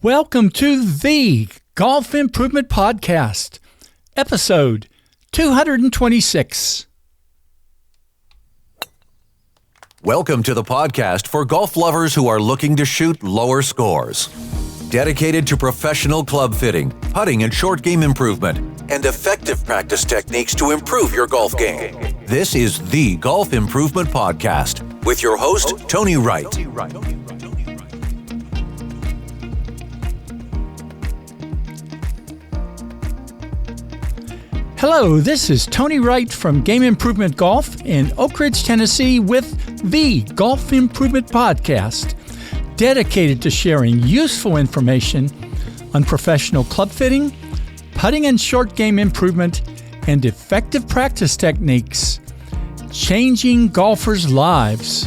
Welcome to the Golf Improvement Podcast, episode 226. Welcome to the podcast for golf lovers who are looking to shoot lower scores. Dedicated to professional club fitting, putting and short game improvement, and effective practice techniques to improve your golf game. This is the Golf Improvement Podcast with your host, Tony Wright. Hello, this is Tony Wright from Game Improvement Golf in Oak Ridge, Tennessee with the Golf Improvement Podcast, dedicated to sharing useful information on professional club fitting, putting and short game improvement, and effective practice techniques, changing golfers' lives,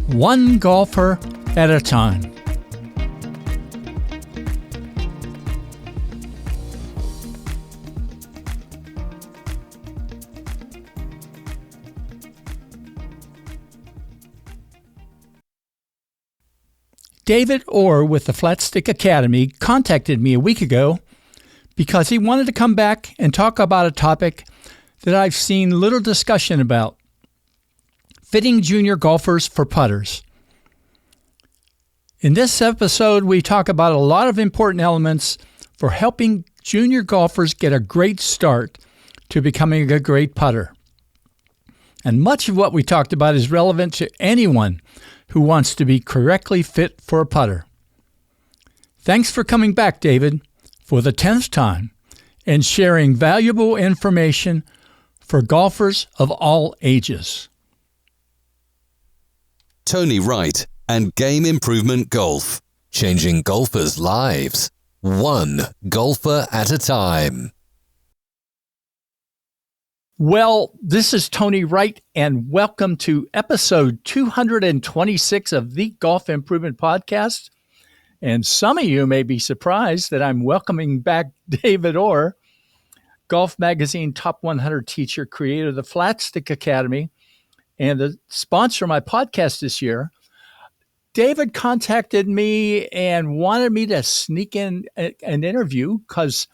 one golfer at a time. David Orr with the Flatstick Academy contacted me a week ago because he wanted to come back and talk about a topic that I've seen little discussion about: fitting junior golfers for putters. In this episode, we talk about a lot of important elements for helping junior golfers get a great start to becoming a great putter. And much of what we talked about is relevant to anyone who wants to be correctly fit for a putter. Thanks for coming back, David, for the 10th time and sharing valuable information for golfers of all ages. Tony Wright and Game Improvement Golf, changing golfers' lives, one golfer at a time. Well, this is Tony Wright, and welcome to episode 226 of the Golf Improvement Podcast. And some of you may be surprised that I'm welcoming back David Orr, Golf Magazine Top 100 teacher, creator of the Flatstick Academy, and the sponsor of my podcast this year. David contacted me and wanted me to sneak in an interview because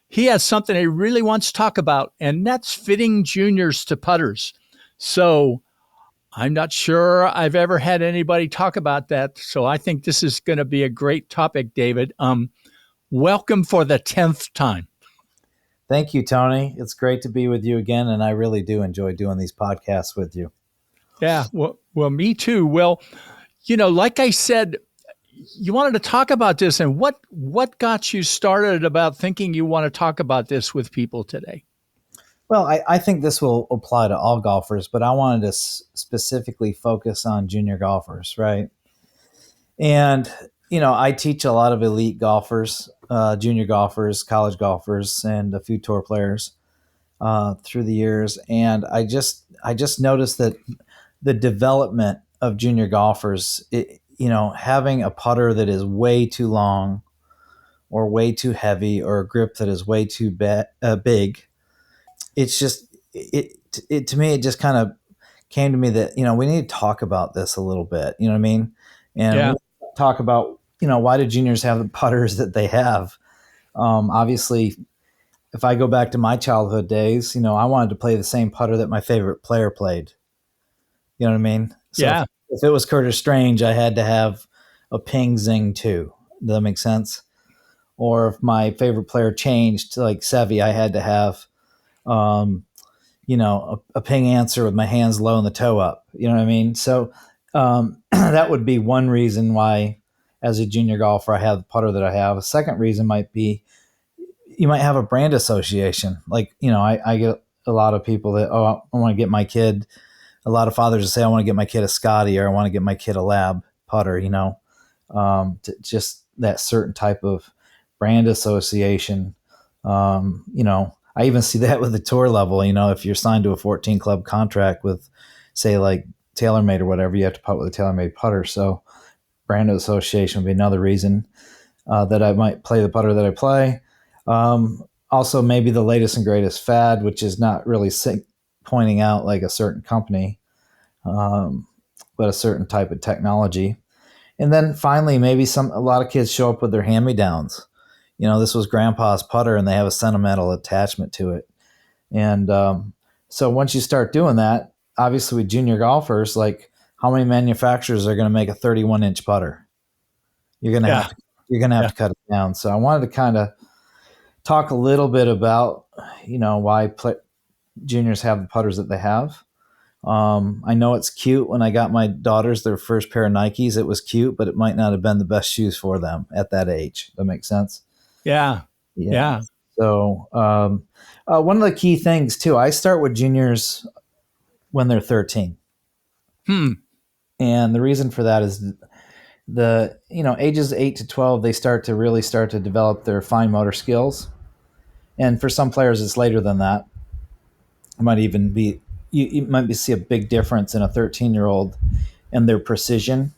he has something he really wants to talk about, and that's fitting juniors to putters. So I'm not sure I've ever had anybody talk about that. So I think this is going to be a great topic, David. Welcome for the 10th time. Thank you, Tony. It's great to be with you again, and I really do enjoy doing these podcasts with you. Yeah, well, me too. Well, like I said, you wanted to talk about this, and what got you started about thinking you want to talk about this with people today? Well, I think this will apply to all golfers, but I wanted to specifically focus on junior golfers, right? And, I teach a lot of elite golfers, junior golfers, college golfers, and a few tour players through the years. And I just noticed that the development of junior golfers, having a putter that is way too long or way too heavy or a grip that is way too big, it's just, to me, it just kind of came to me that, we need to talk about this a little bit, you know what I mean? And talk about, why do juniors have the putters that they have? Obviously, if I go back to my childhood days, I wanted to play the same putter that my favorite player played. You know what I mean? So yeah. If it was Curtis Strange, I had to have a Ping Zing too. Does that make sense? Or if my favorite player changed to like Seve, I had to have, a Ping answer with my hands low and the toe up. You know what I mean? So that would be one reason why, as a junior golfer, I have the putter that I have. A second reason might be you might have a brand association. Like, I get a lot of people that, I want to get my kid. A lot of fathers will say, I want to get my kid a Scotty, or I want to get my kid a Lab putter, just that certain type of brand association. I even see that with the tour level. If you're signed to a 14 club contract with, say, like TaylorMade or whatever, you have to putt with a TaylorMade putter. So brand association would be another reason that I might play the putter that I play. Also, maybe the latest and greatest fad, which is not really pointing out like a certain company, but a certain type of technology. And then finally, maybe a lot of kids show up with their hand-me-downs. This was grandpa's putter and they have a sentimental attachment to it. And so once you start doing that, obviously with junior golfers, like how many manufacturers are going to make a 31-inch putter? You're going to have to cut it down. So I wanted to kind of talk a little bit about, why juniors have the putters that they have. I know it's cute. When I got my daughters their first pair of Nikes, it was cute, but it might not have been the best shoes for them at that age. That makes sense? Yeah. So one of the key things too, I start with juniors when they're 13. And the reason for that is ages 8 to 12, they start to develop their fine motor skills. And for some players, it's later than that. It might even be, you might see a big difference in a 13-year-old and their precision,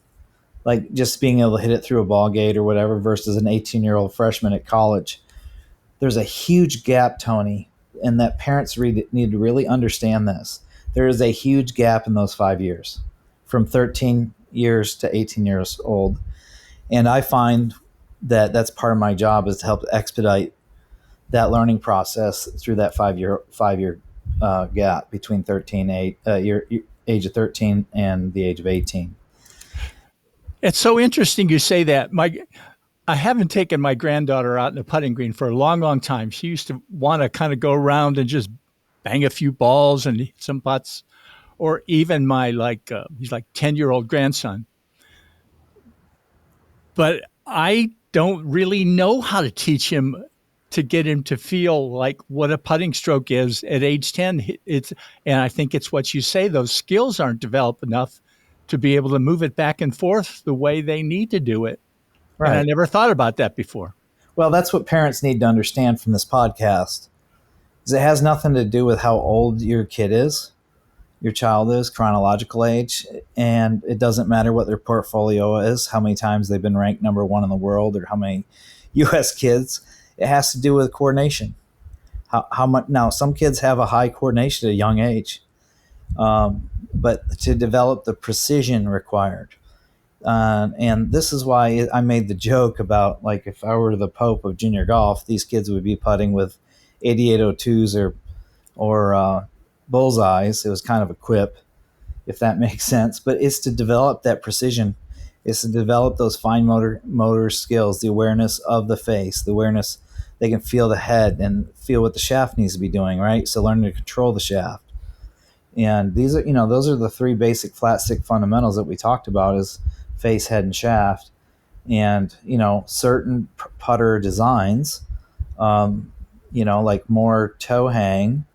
like just being able to hit it through a ball gate or whatever versus an 18-year-old freshman at college. There's a huge gap, Tony, and that parents need to really understand this. There is a huge gap in those 5 years from 13 years to 18 years old. And I find that that's part of my job is to help expedite that learning process through that five-year gap between age of 13 and the age of 18. It's so interesting you say that. I haven't taken my granddaughter out in the putting green for a long, long time. She used to want to kind of go around and just bang a few balls and hit some putts, or even he's like 10-year-old grandson. But I don't really know how to teach him to get him to feel like what a putting stroke is at age 10. And I think it's what you say, those skills aren't developed enough to be able to move it back and forth the way they need to do it. Right. And I never thought about that before. Well, that's what parents need to understand from this podcast, is it has nothing to do with how old your child is, chronological age, and it doesn't matter what their portfolio is, how many times they've been ranked number one in the world, or how many U.S. kids. It has to do with coordination. How much? Now, some kids have a high coordination at a young age, but to develop the precision required. And this is why I made the joke about, like, if I were the Pope of junior golf, these kids would be putting with 8802s or bullseyes. It was kind of a quip, if that makes sense. But it's to develop that precision. It's to develop those fine motor skills, the awareness of the face, the awareness they can feel the head and feel what the shaft needs to be doing, right? So learning to control the shaft. And these are, those are the three basic flat stick fundamentals that we talked about, is face, head, and shaft. And, certain putter designs, like more toe hang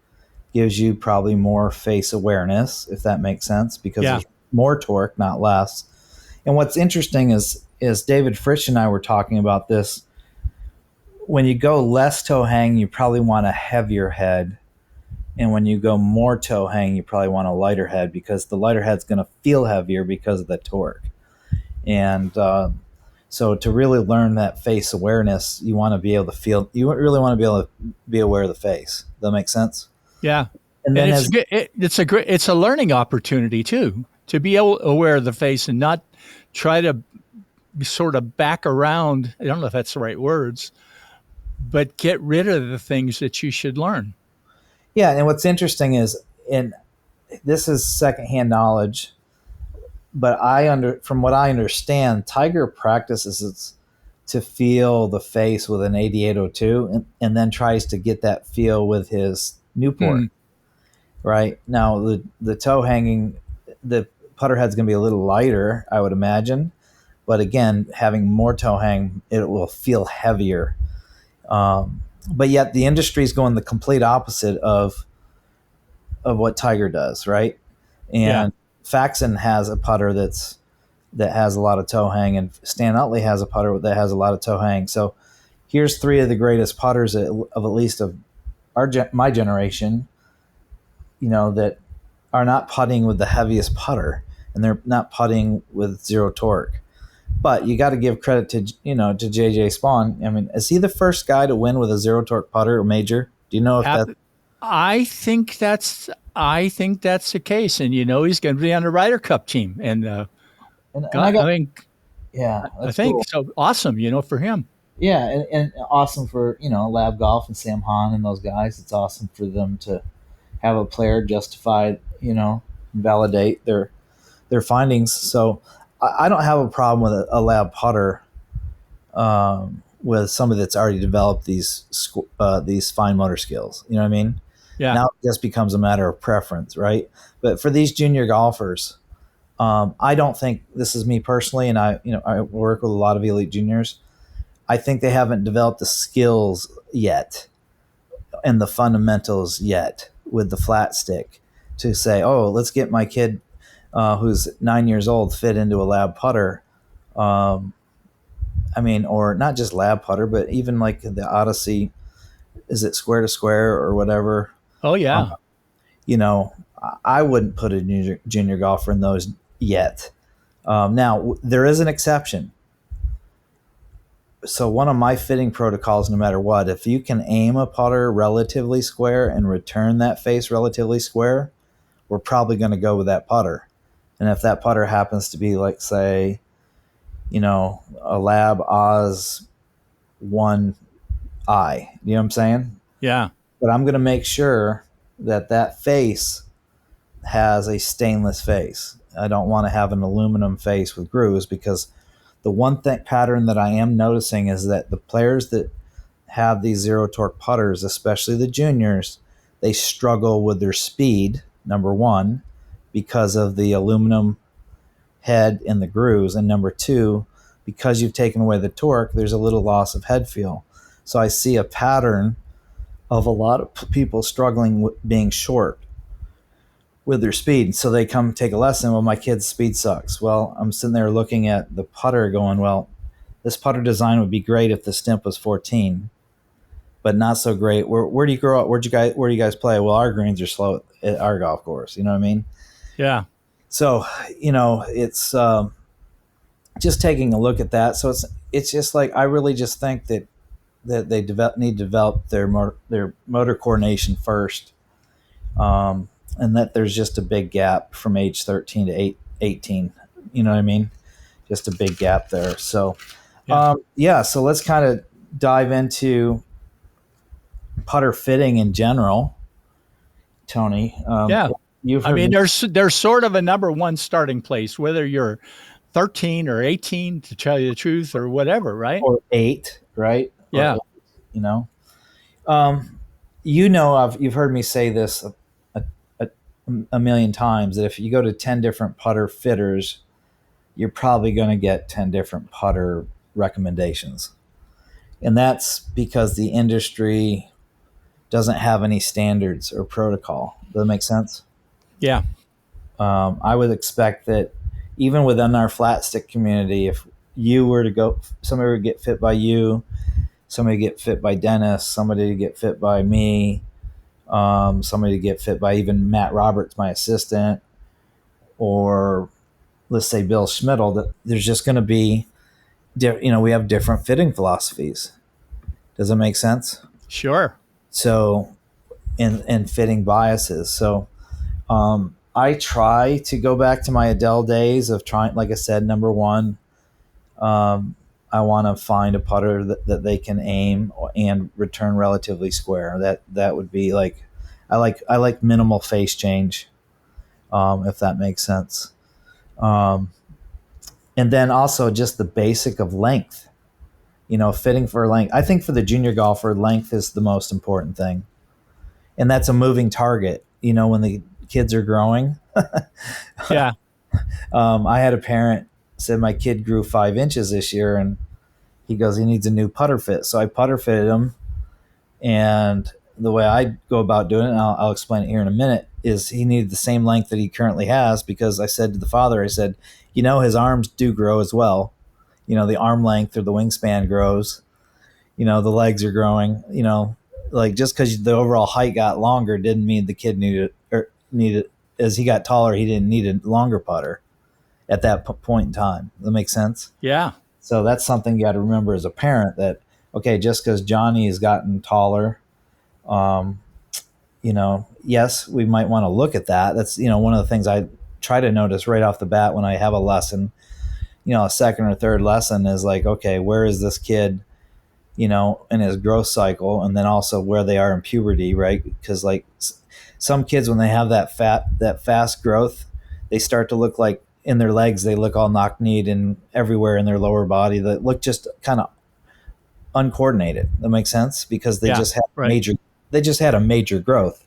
gives you probably more face awareness, if that makes sense, because there's more torque, not less. And what's interesting is David Frisch and I were talking about this. When you go less toe hang, you probably want a heavier head. And when you go more toe hang, you probably want a lighter head, because the lighter head's going to feel heavier because of the torque. And so to really learn that face awareness, you want to be able to feel, you really want to be able to be aware of the face. Does that make sense? Yeah. And then it's a learning opportunity too, to be aware of the face and not try to sort of back around. I don't know if that's the right words, but get rid of the things that you should learn. Yeah. And what's interesting is, and this is secondhand knowledge, but from what I understand, Tiger practices to feel the face with an 8802 and then tries to get that feel with his Newport. Right now, the toe hanging, the putter head's going to be a little lighter, I would imagine. But again, having more toe hang, it will feel heavier. But yet the industry is going the complete opposite of what Tiger does, right? And Faxon has a putter that has a lot of toe hang, and Stan Utley has a putter that has a lot of toe hang. So here's three of the greatest putters of at least of my generation, that are not putting with the heaviest putter, and they're not putting with zero torque. But you got to give credit to JJ Spawn. I mean, is he the first guy to win with a zero torque putter or major? Do you know if that? I think that's the case, and he's going to be on the Ryder Cup team. And I think Yeah, I that's think cool. so. Awesome, for him. Yeah, and awesome for Lab Golf and Sam Hahn and those guys. It's awesome for them to have a player justify, validate their findings. So I don't have a problem with a lab putter, with somebody that's already developed these fine motor skills. You know what I mean? Yeah. Now it just becomes a matter of preference, right? But for these junior golfers, I don't think, this is me personally, and I work with a lot of elite juniors. I think they haven't developed the skills yet and the fundamentals yet with the flat stick to say, oh, let's get my kid who's 9 years old fit into a lab putter. Or not just lab putter, but even like the Odyssey, is it square to square or whatever? Oh, yeah. You know, I wouldn't put a junior golfer in those yet. Now, there is an exception. So one of my fitting protocols, no matter what, if you can aim a putter relatively square and return that face relatively square, we're probably going to go with that putter. And if that putter happens to be like, say, a Lab Oz 1I, you know what I'm saying? Yeah. But I'm going to make sure that face has a stainless face. I don't want to have an aluminum face with grooves, because the one pattern that I am noticing is that the players that have these zero torque putters, especially the juniors, they struggle with their speed, number one, because of the aluminum head in the grooves, and number two, because you've taken away the torque, there's a little loss of head feel. So I see a pattern of a lot of people struggling with being short with their speed. So they come take a lesson. Well, my kid's speed sucks. Well, I'm sitting there looking at the putter going, well, this putter design would be great if the stimp was 14, but not so great. Where do you grow up? Where do you guys play? Well, our greens are slow at our golf course. You know what I mean? Yeah. So, it's just taking a look at that. So it's just like, I really just think that they need to develop their motor coordination first. And that there's just a big gap from age 13 to 18. You know what I mean? Just a big gap there. So, so let's kind of dive into putter fitting in general, Tony. There's sort of a number one starting place, whether you're 13 or 18, to tell you the truth, or whatever, right? Or 8, right? Yeah. You've heard me say this a million times, that if you go to 10 different putter fitters, you're probably going to get 10 different putter recommendations. And that's because the industry doesn't have any standards or protocol. Does that make sense? Yeah. I would expect that even within our flat stick community, if you were to go, somebody would get fit by you, somebody would get fit by Dennis, somebody would get fit by me, somebody to get fit by even Matt Roberts, my assistant, or let's say Bill Schmidl, that there's just going to be, we have different fitting philosophies. Does that make sense? Sure. So, and fitting biases. So, I try to go back to my Adele days of trying, like I said, number one, I want to find a putter that they can aim and return relatively square. That would be like, I like minimal face change, if that makes sense. And then also just the basic of length, fitting for length. I think for the junior golfer, length is the most important thing. And that's a moving target, when the kids are growing. Yeah. I had a parent said my kid grew 5 inches this year, and he goes, he needs a new putter fit. So I putter fitted him, and the way I go about doing it, and I'll explain it here in a minute, is he needed the same length that he currently has, because I said to the father, I said, his arms do grow as well. The arm length or the wingspan grows. The legs are growing. Like just because the overall height got longer didn't mean the kid needed as he got taller, he didn't need a longer putter at that point in time. Does that make sense? Yeah. So that's something you got to remember as a parent, that, okay, just because Johnny has gotten taller, yes, we might want to look at that. That's, one of the things I try to notice right off the bat when I have a lesson. a second or third lesson is like, okay, where is this kid, in his growth cycle, and then also where they are in puberty, right? Because like some kids, when they have that fast growth, they start to look like in their legs, they look all knock-kneed and everywhere in their lower body that look just kind of uncoordinated. That makes sense because they just had a major growth.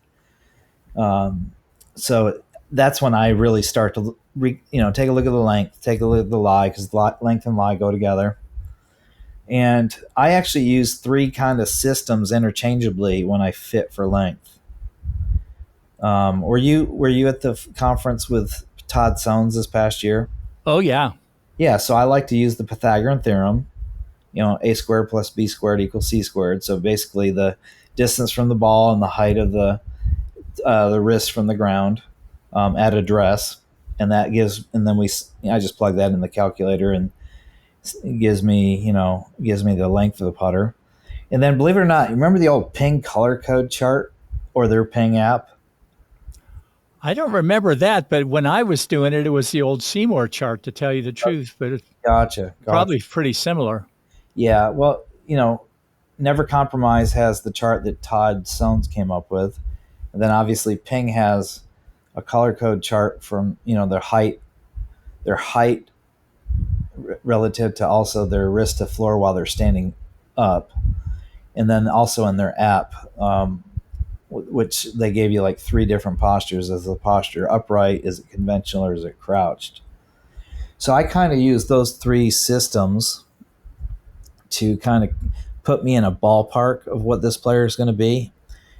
So that's when I really start to, take a look at the length, take a look at the lie, because length and lie go together. And I actually use 3 kind of systems interchangeably when I fit for length. Were you at the conference with Todd Sones this past year? Oh, yeah. Yeah, so I like to use the Pythagorean theorem, a squared plus b squared equals c squared. So basically the distance from the ball and the height of the wrist from the ground at address. And that gives, and then I just plug that in the calculator and it gives me the length of the putter. And then believe it or not, remember the old Ping color code chart or their Ping app? I don't remember that, but when I was doing it, it was the old Seymour chart, to tell you the truth, but it's Gotcha. probably pretty similar. Yeah, well, Never Compromise has the chart that Todd Sones came up with. And then obviously Ping has a color code chart from, their height relative to also their wrist to floor while they're standing up. And then also in their app, which they gave you like 3 different postures as the posture: upright, is it conventional, or is it crouched? So I kind of use those 3 systems to kind of put me in a ballpark of what this player is going to be.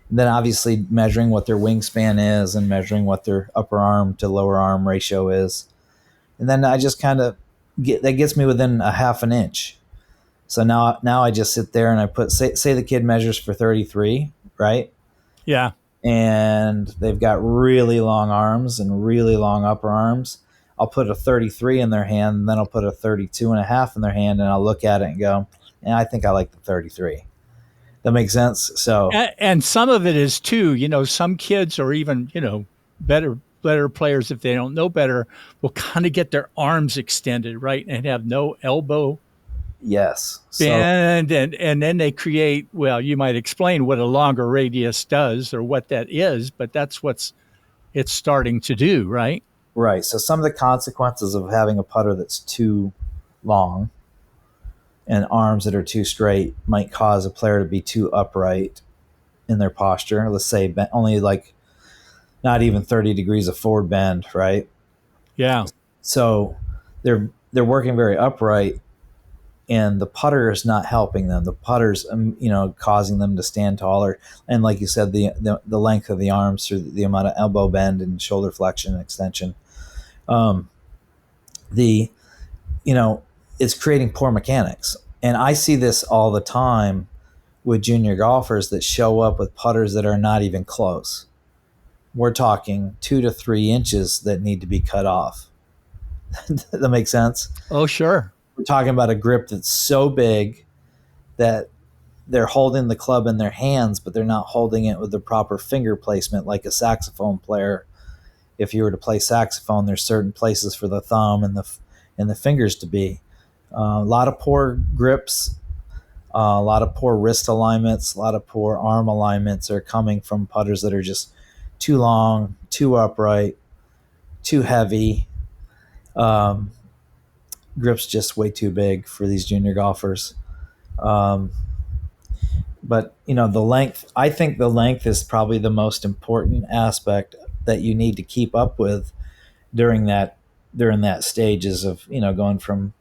And then obviously measuring what their wingspan is and measuring what their upper arm to lower arm ratio is. And then I just kind of that gets me within a half an inch. So now I just sit there and I put, say the kid measures for 33, right? Yeah. And they've got really long arms and really long upper arms. I'll put a 33 in their hand, and then I'll put a 32 and a half in their hand, and I'll look at it and go, yeah, I think I like the 33. That makes sense. So, and some of it is too, some kids or even, better players, if they don't know better, will kind of get their arms extended, right? And have no elbow yes. bend. And then they create, well, you might explain what a longer radius does or what that is, but that's it's starting to do, right? Right. So some of the consequences of having a putter that's too long and arms that are too straight might cause a player to be too upright in their posture. Let's say only like not even 30 degrees of forward bend, right? Yeah. So they're working very upright, and the putter is not helping them. The putter's causing them to stand taller, and like you said, the length of the arms through the amount of elbow bend and shoulder flexion and extension. It's creating poor mechanics. And I see this all the time with junior golfers that show up with putters that are not even close. We're talking 2 to 3 inches that need to be cut off. That makes sense? Oh, sure. We're talking about a grip that's so big that they're holding the club in their hands, but they're not holding it with the proper finger placement like a saxophone player. If you were to play saxophone, there's certain places for the thumb and the fingers to be. A lot of poor grips, a lot of poor wrist alignments, a lot of poor arm alignments are coming from putters that are just too long, too upright, too heavy. Grips just way too big for these junior golfers. But the length, I think the length is probably the most important aspect that you need to keep up with during that stages of, going from,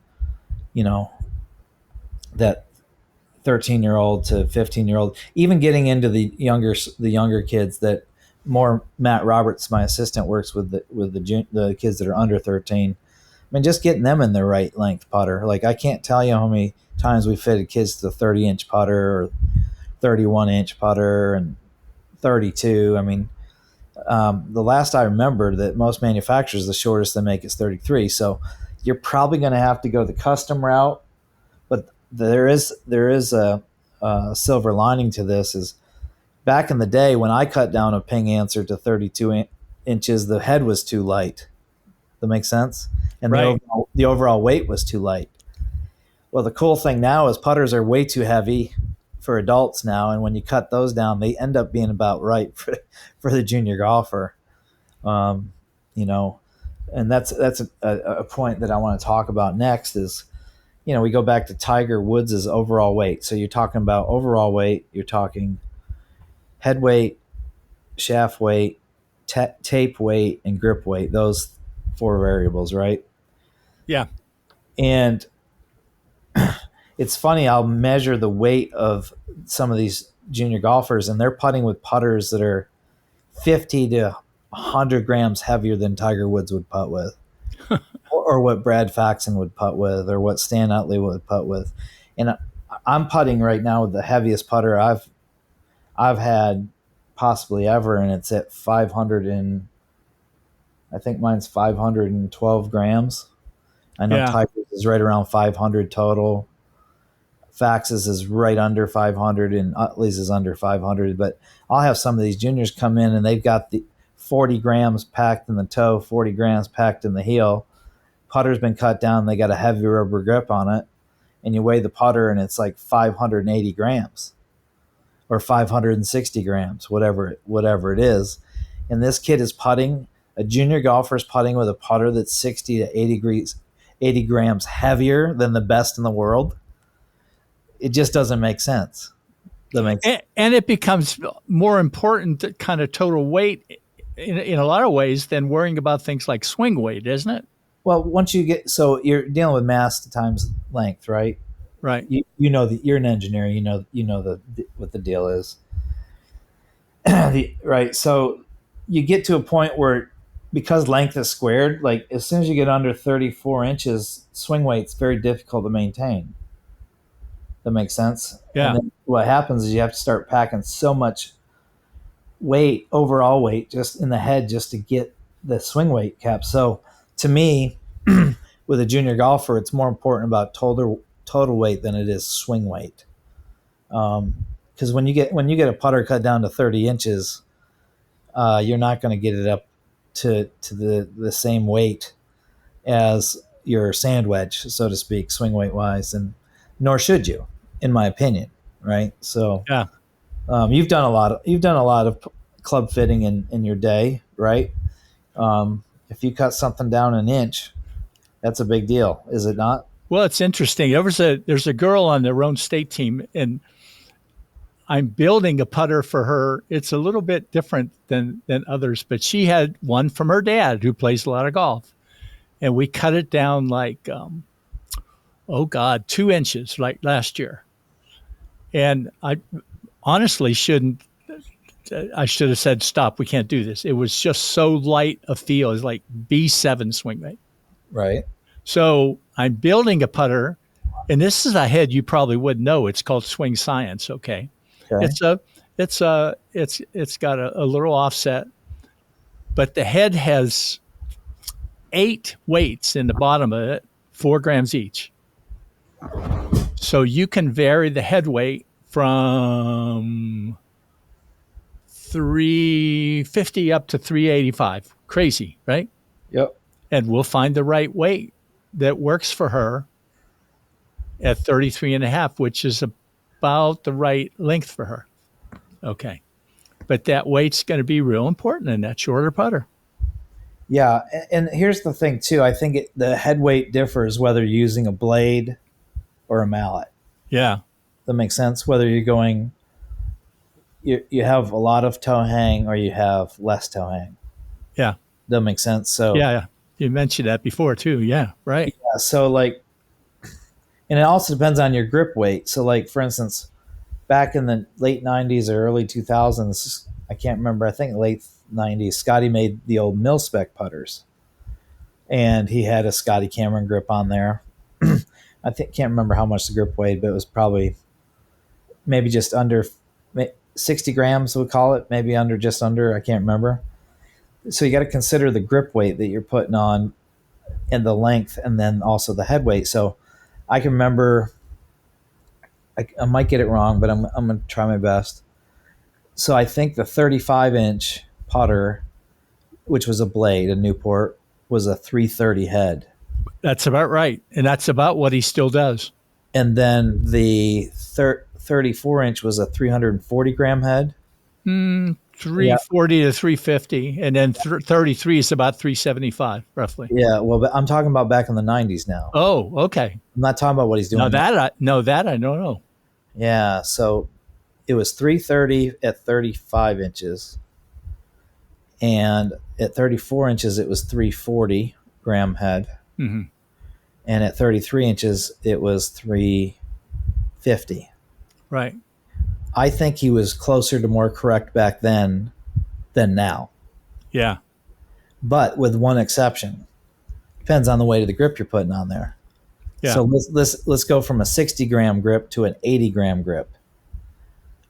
that 13-year-old to 15-year-old, even getting into the younger kids that more Matt Roberts, my assistant, works with the kids that are under 13. I mean, just getting them in the right length putter. Like, I can't tell you how many times we fitted kids to the 30-inch putter or 31-inch putter and 32. I mean, the last I remember that most manufacturers, the shortest they make is 33. So you're probably going to have to go the custom route. But there is a silver lining to this. Is back in the day when I cut down a Ping answer to 32 inches, the head was too light. That makes sense? And Right. the overall weight was too light. Well, the cool thing now is putters are way too heavy for adults now, and when you cut those down, they end up being about right for the junior golfer. You know, and that's a point that I want to talk about next is, you know, we go back to Tiger Woods' overall weight. So you're talking about overall weight, you're talking head weight, shaft weight, tape weight, and grip weight. Those 4 variables, right? Yeah. And it's funny, I'll measure the weight of some of these junior golfers, and they're putting with putters that are 50 to 100 grams heavier than Tiger Woods would putt with, or what Brad Faxon would putt with, or what Stan Utley would putt with. And I'm putting right now with the heaviest putter I've had possibly ever, and it's at 500 and I think mine's 512 grams. I know Tiger's is right around 500 total. Fax's is right under 500, and Utley's is under 500. But I'll have some of these juniors come in, and they've got the 40 grams packed in the toe, 40 grams packed in the heel. Putter's been cut down. They got a heavy rubber grip on it, and you weigh the putter, and it's like 580 grams or 560 grams, whatever it is. And this kid is putting, a junior golfer is putting with a putter that's 60 to 80 grams heavier than the best in the world. It just doesn't make sense. And it becomes more important, kind of total weight in a lot of ways than worrying about things like swing weight, isn't it? Well, once you get, so you're dealing with mass times length, right? Right. You know that you're an engineer. You know what the deal is. Right. So you get to a point where, because length is squared, like as soon as you get under 34 inches, swing weight's very difficult to maintain. That makes sense. Yeah. And then what happens is you have to start packing so much weight, overall weight, just in the head, just to get the swing weight cap. So to me, with a junior golfer, it's more important about total weight than it is swing weight. Because when you get a putter cut down to 30 inches, you're not going to get it up to the same weight as your sand wedge, so to speak, swing weight wise, and nor should you, in my opinion. Right. So yeah, you've done a lot of club fitting in your day, right? If you cut something down an inch, that's a big deal, is it not? Well, it's interesting. There's a girl on their own state team, and I'm building a putter for her. It's a little bit different than others, but she had one from her dad who plays a lot of golf, and we cut it down like, 2 inches, like last year. And I honestly I should have said, stop, we can't do this. It was just so light a feel. It's like B7 swing weight. Right. So I'm building a putter, and this is a head you probably wouldn't know. It's called Swing Science. Okay. It's got a little offset, but the head has 8 weights in the bottom of it, 4 grams each. So you can vary the head weight from 350 up to 385. Crazy, right? Yep. And we'll find the right weight that works for her at 33 and a half, which is about the right length for her. Okay. But that weight's going to be real important in that shorter putter. Yeah. And here's the thing too. I think the head weight differs whether you're using a blade or a mallet. Yeah. That makes sense. Whether you're going, you have a lot of toe hang or you have less toe hang. Yeah. That makes sense. So yeah. You mentioned that before too. Yeah. Right. Yeah, so like, and it also depends on your grip weight. So like, for instance, back in the late 90s or early 2000s, I can't remember, I think late 90s, Scotty made the old mil-spec putters. And he had a Scotty Cameron grip on there. Can't remember how much the grip weighed, but it was probably maybe just under 60 grams, we'll call it, maybe just under, I can't remember. So you got to consider the grip weight that you're putting on and the length, and then also the head weight. So I can remember, I might get it wrong, but I'm going to try my best. So I think the 35-inch putter, which was a blade, a Newport, was a 330 head. That's about right. And that's about what he still does. And then the 34 inch was a 340 gram head. 340 to 350. And then 33 is about 375, roughly. Yeah. Well, but I'm talking about back in the 90s now. Oh, okay. I'm not talking about what he's doing. Now that I don't know. Yeah. So it was 330 at 35 inches. And at 34 inches, it was 340 gram head. Mm-hmm. And at 33 inches, it was 350. Right. I think he was closer to more correct back then than now. Yeah. But with one exception. Depends on the weight of the grip you're putting on there. Yeah. So let's go from a 60 gram grip to an 80 gram grip.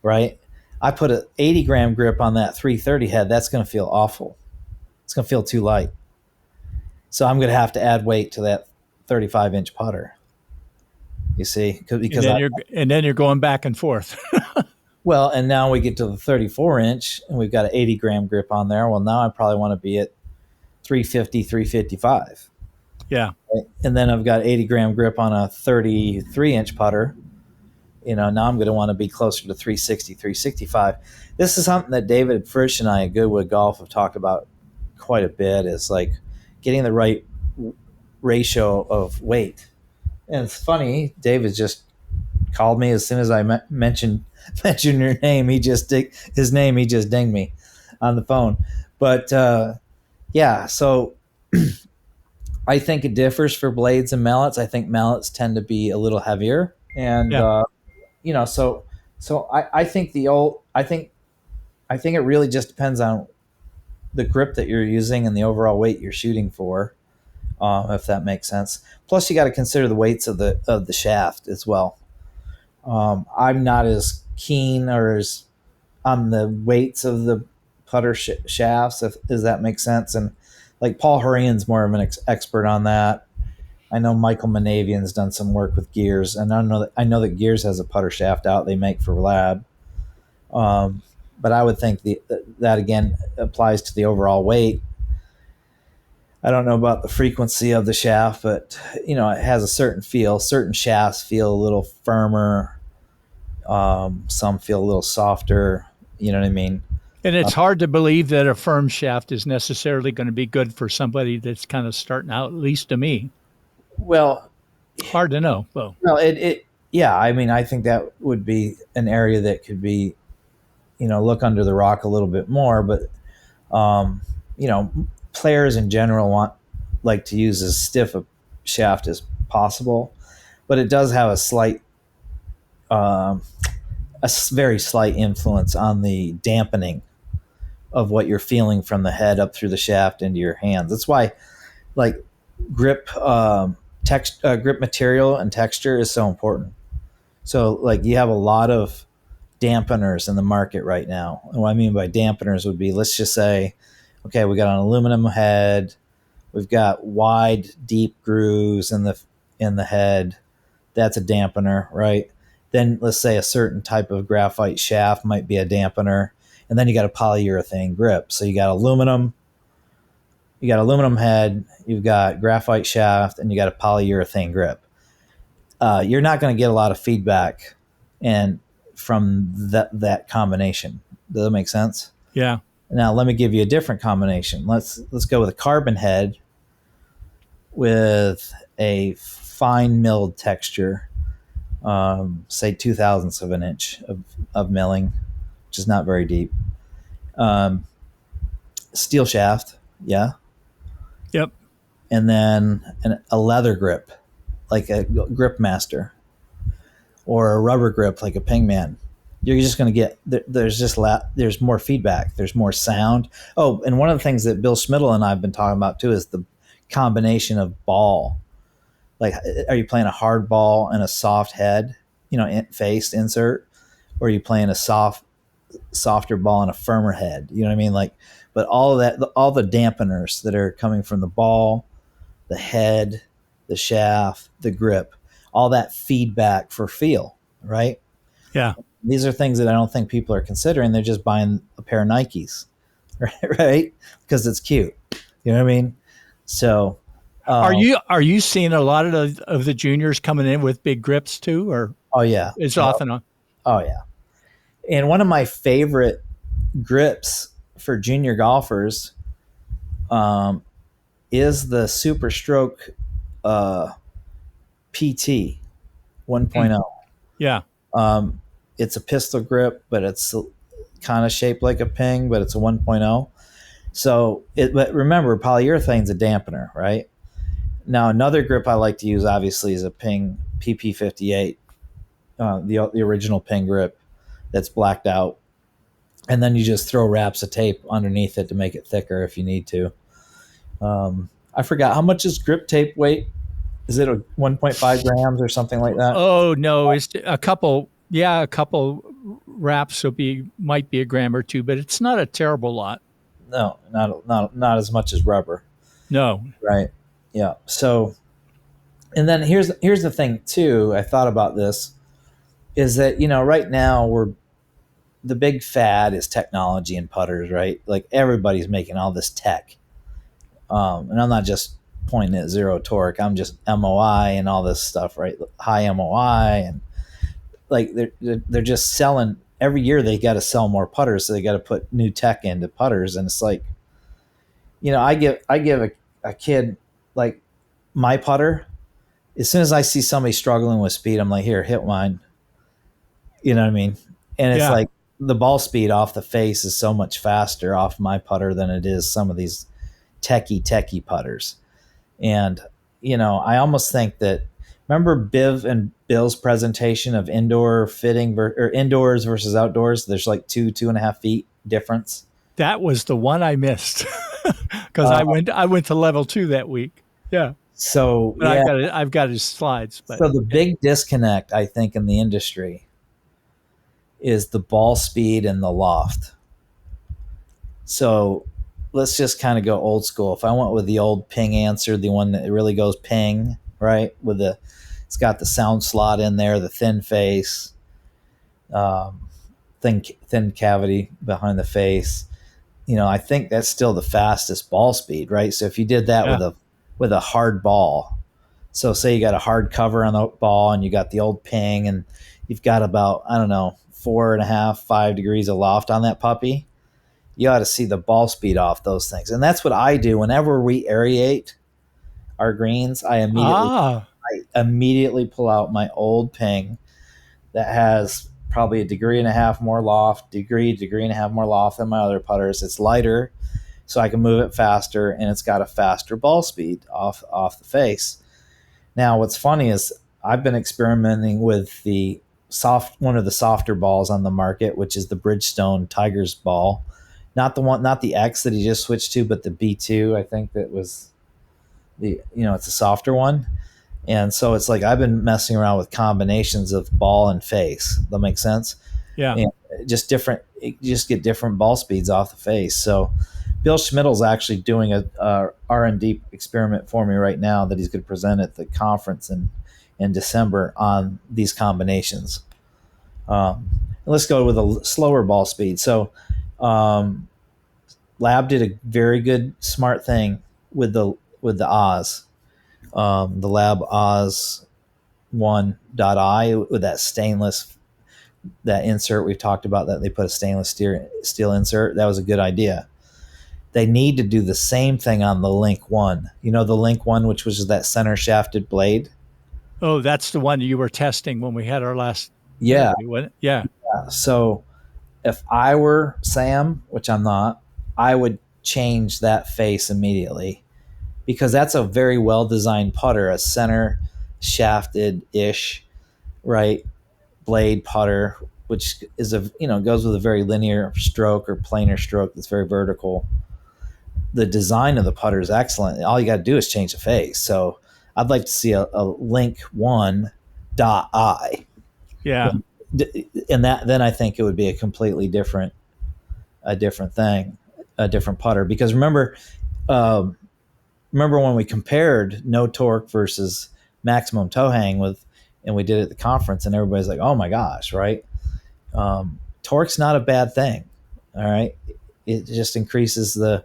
Right? I put an 80 gram grip on that 330 head. That's going to feel awful. It's going to feel too light. So I'm going to have to add weight to that 35 inch putter. You see, because and then you're going back and forth. Well, and now we get to the 34 inch and we've got an 80 gram grip on there. Well, now I probably want to be at 350, 355. Yeah. Right? And then I've got 80 gram grip on a 33 inch putter. Now I'm going to want to be closer to 360, 365. This is something that David Frisch and I at Goodwood Golf have talked about quite a bit, is like getting the right ratio of weight. And it's funny, David just called me as soon as I mentioned your name. He just dinged me on the phone. But yeah, so I think it differs for blades and mallets. I think mallets tend to be a little heavier, and so I think I think it really just depends on the grip that you're using and the overall weight you're shooting for, if that makes sense. Plus, you got to consider the weights of the shaft as well. I'm not as keen or as on the weights of the putter shafts, if that makes sense. And like Paul Horian's more of an expert on that. I know Michael Manavian's done some work with Gears, and I know that Gears has a putter shaft out they make for lab. But I would think that again applies to the overall weight. I don't know about the frequency of the shaft, but it has a certain feel. Certain shafts feel a little firmer. Some feel a little softer. You know what I mean? And it's hard to believe that a firm shaft is necessarily going to be good for somebody that's kind of starting out, at least to me. Well, hard to know, though. Well, yeah. I mean, I think that would be an area that could be, look under the rock a little bit more. But, players in general like to use as stiff a shaft as possible, but it does have a very slight influence on the dampening of what you're feeling from the head up through the shaft into your hands. That's why, like, grip material and texture is so important. So, like, you have a lot of dampeners in the market right now. And what I mean by dampeners would be, let's just say, okay, we got an aluminum head, we've got wide, deep grooves in the head. That's a dampener, right? Then let's say a certain type of graphite shaft might be a dampener, and then you got a polyurethane grip. So you got aluminum head, you've got graphite shaft, and you got a polyurethane grip. You're not going to get a lot of feedback from that combination. Does that make sense? Yeah. Now let me give you a different combination. Let's go with a carbon head with a fine milled texture, say 0.02 of an inch of milling, which is not very deep. Steel shaft, yeah. Yep. And then a leather grip, like a Grip Master, or a rubber grip like a Pingman. You're just going to get there's more feedback, there's more sound. Oh, and one of the things that Bill Schmidl and I have been talking about too is the combination of ball. Like, are you playing a hard ball and a soft head, faced insert, or are you playing a softer ball and a firmer head? You know what I mean? Like, but all of that, all the dampeners that are coming from the ball, the head, the shaft, the grip, all that feedback for feel, right? Yeah. These are things that I don't think people are considering. They're just buying a pair of Nikes, right? Because it's cute. You know what I mean? So, Are you seeing a lot of the juniors coming in with big grips too, or oh yeah, it's often on? oh yeah. And one of my favorite grips for junior golfers is the Super Stroke PT 1.0. Yeah. It's a pistol grip, but it's kind of shaped like a ping, but it's a 1.0. So, but remember, polyurethane's a dampener, right? Now, another grip I like to use, obviously, is a Ping PP58, the original Ping grip that's blacked out. And then you just throw wraps of tape underneath it to make it thicker if you need to. I forgot, how much is grip tape weight? Is it a 1.5 grams or something like that? Oh no, it's a couple. Yeah, a couple wraps might be a gram or two, but it's not a terrible lot. No, not as much as rubber. No. Right. Yeah. So, and then here's the thing too. I thought about this is that, right now the big fad is technology and putters, right? Like everybody's making all this tech. And I'm not just pointing at zero torque. I'm just MOI and all this stuff, right? High MOI, and like they're just selling every year. They got to sell more putters, so they got to put new tech into putters. And it's like, I give a kid like my putter. As soon as I see somebody struggling with speed, I'm like, here, hit mine. You know what I mean? And it's like the ball speed off the face is so much faster off my putter than it is some of these techie putters. And, I almost think that, remember Biv and Bill's presentation of indoor fitting or indoors versus outdoors? There's like 2.5 feet difference. That was the one I missed because I went to level 2 that week. Yeah. So but yeah, I've got his slides. But so the big disconnect, I think, in the industry is the ball speed and the loft. So let's just kind of go old school. If I went with the old Ping answer, the one that really goes ping, right? It's got the sound slot in there, the thin face, thin cavity behind the face. I think that's still the fastest ball speed, right? So if you did that with a hard ball, so say you got a hard cover on the ball and you got the old Ping and you've got about, 4.5, 5 degrees of loft on that puppy, you ought to see the ball speed off those things. And that's what I do whenever we aerate our greens. I immediately pull out my old Ping that has probably a degree and a half more loft, degree and a half more loft than my other putters. It's lighter, so I can move it faster, and it's got a faster ball speed off the face. Now, what's funny is I've been experimenting with one of the softer balls on the market, which is the Bridgestone Tigers ball. Not the X that he just switched to, but the B2. I think that was it's a softer one. And so it's like I've been messing around with combinations of ball and face. That makes sense? Yeah. And just get different ball speeds off the face. So Bill Schmidl's actually doing a R&D experiment for me right now that he's going to present at the conference in December on these combinations. Let's go with a slower ball speed. So Lab did a very good, smart thing with the Oz. The Lab Oz 1.I with that stainless, that insert we've talked about, that they put a stainless steel insert. That was a good idea. They need to do the same thing on the Link 1. The Link 1, which was that center shafted blade. Oh, that's the one you were testing when we had our last. Yeah. Yeah. So if I were Sam, which I'm not, I would change that face immediately, because that's a very well-designed putter, a center shafted-ish, right, blade putter, which is goes with a very linear stroke or planar stroke that's very vertical. The design of the putter is excellent. All you got to do is change the face. So I'd like to see a Link 1.I. Yeah. And then I think it would be a completely different thing, a different putter. Because remember when we compared no torque versus maximum toe hang and we did it at the conference, and everybody's like, oh my gosh, right? Torque's not a bad thing. All right. It just increases the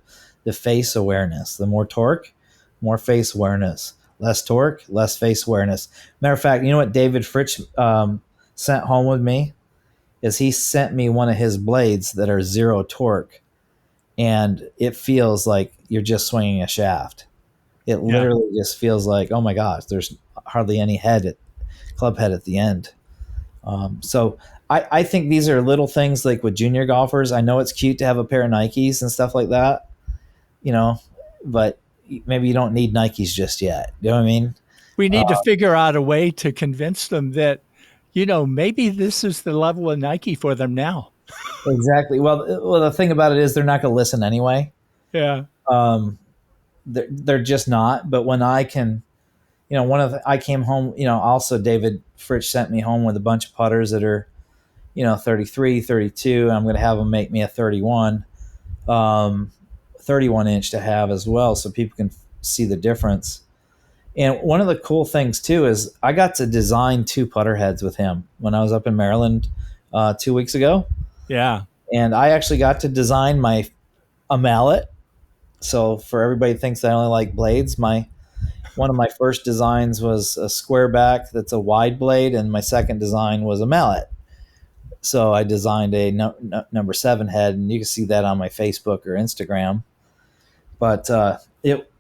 face awareness. The more torque, more face awareness. Less torque, less face awareness. Matter of fact, you know what David Frisch sent home with me? Is he sent me one of his blades that are 0 torque, and it feels like you're just swinging a shaft. It literally just feels like, oh my gosh, there's hardly any club head at the end. So I think these are little things like with junior golfers. I know it's cute to have a pair of Nikes and stuff like that, but maybe you don't need Nikes just yet. You know what I mean? We need to figure out a way to convince them that, maybe this is the level of Nike for them now. Exactly. Well, the thing about it is they're not going to listen anyway. Yeah. They're just not. But when I can, I came home, also David Frisch sent me home with a bunch of putters that are, 33, 32. I'm going to have them make me a 31 inch to have as well, so people can see the difference. And one of the cool things too is I got to design 2 putter heads with him when I was up in Maryland 2 weeks ago. Yeah. And I actually got to design a mallet. So for everybody who thinks I only like blades, one of my first designs was a square back that's a wide blade, and my second design was a mallet. So I designed a number 7 head, and you can see that on my Facebook or Instagram. But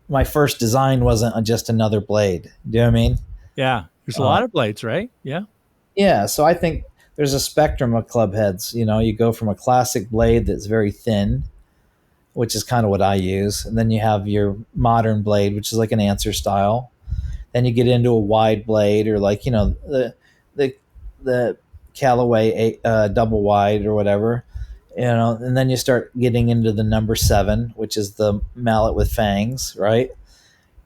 my first design wasn't just another blade. Do you know what I mean? Yeah. There's a lot of blades, right? Yeah. Yeah. So I think there's a spectrum of club heads. You go from a classic blade that's very thin, which is kind of what I use. And then you have your modern blade, which is like an answer style. Then you get into a wide blade, or like, the Callaway double wide or whatever. And then you start getting into the number 7, which is the mallet with fangs, right?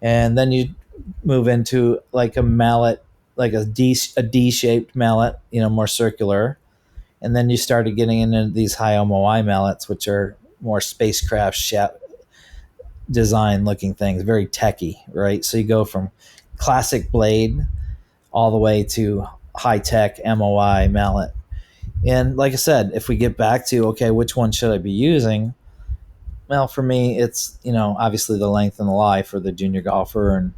And then you move into like a mallet, like a D-shaped mallet, more circular. And then you started getting into these high MOI mallets, which are more spacecraft design looking things, very techy, right? So you go from classic blade all the way to high tech MOI mallet. And like I said, if we get back to, okay, which one should I be using? Well, for me, it's, obviously the length and the lie for the junior golfer.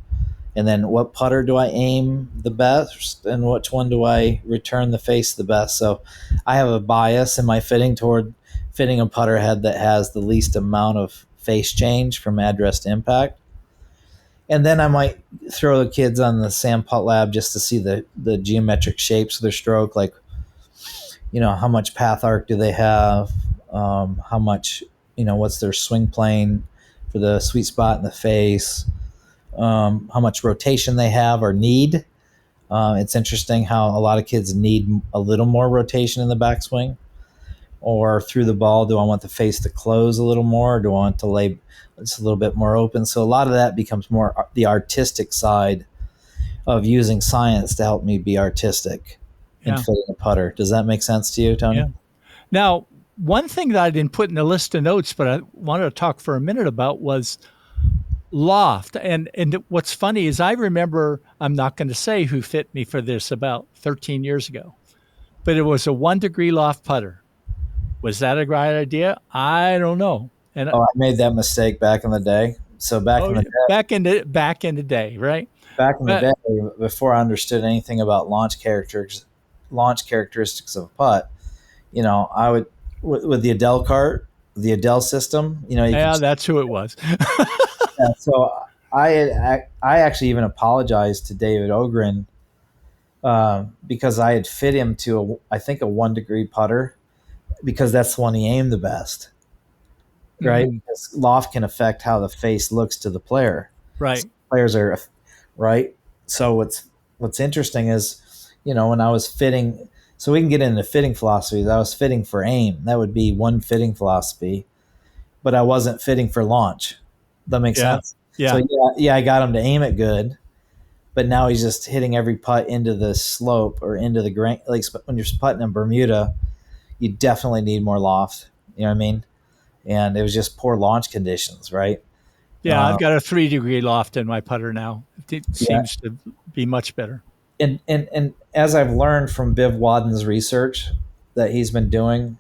And then what putter do I aim the best, and which one do I return the face the best? So I have a bias in my fitting toward fitting a putter head that has the least amount of face change from address to impact. And then I might throw the kids on the Sam Putt Lab just to see the geometric shapes of their stroke, like, how much path arc do they have? How much, what's their swing plane for the sweet spot in the face? How much rotation they have or need. It's interesting how a lot of kids need a little more rotation in the backswing or through the ball. Do I want the face to close a little more, or do I want to lay it's a little bit more open? So a lot of that becomes more the artistic side of using science to help me be artistic in fitting a putter. Does that make sense to you, Tony? Yeah. Now, one thing that I didn't put in the list of notes, but I wanted to talk for a minute about was loft. And what's funny is I remember, I'm not going to say who fit me for this, about 13 years ago, but it was a 1 degree loft putter. Was that a great idea? I don't know. And I made that mistake back in the day. So back in the day, back in the day, right? Back in the day, before I understood anything about launch characteristics of a putt, I would with the Adele cart, the Adele system. That's who it was. So I actually even apologized to David Ogren because I had fit him to I think a 1 degree putter, because that's the one he aimed the best, right? Mm-hmm. Because loft can affect how the face looks to the player. Right. So players are right. So what's interesting is, when I was fitting, so we can get into fitting philosophies. I was fitting for aim. That would be one fitting philosophy, but I wasn't fitting for launch. That makes sense? Yeah. So I got him to aim it good, but now he's just hitting every putt into the slope or into the grain. Like when you're putting in Bermuda, you definitely need more loft. You know what I mean? And it was just poor launch conditions, right? Yeah, I've got a 3 degree loft in my putter now. It seems to be much better. And as I've learned from Biv Wadden's research that he's been doing,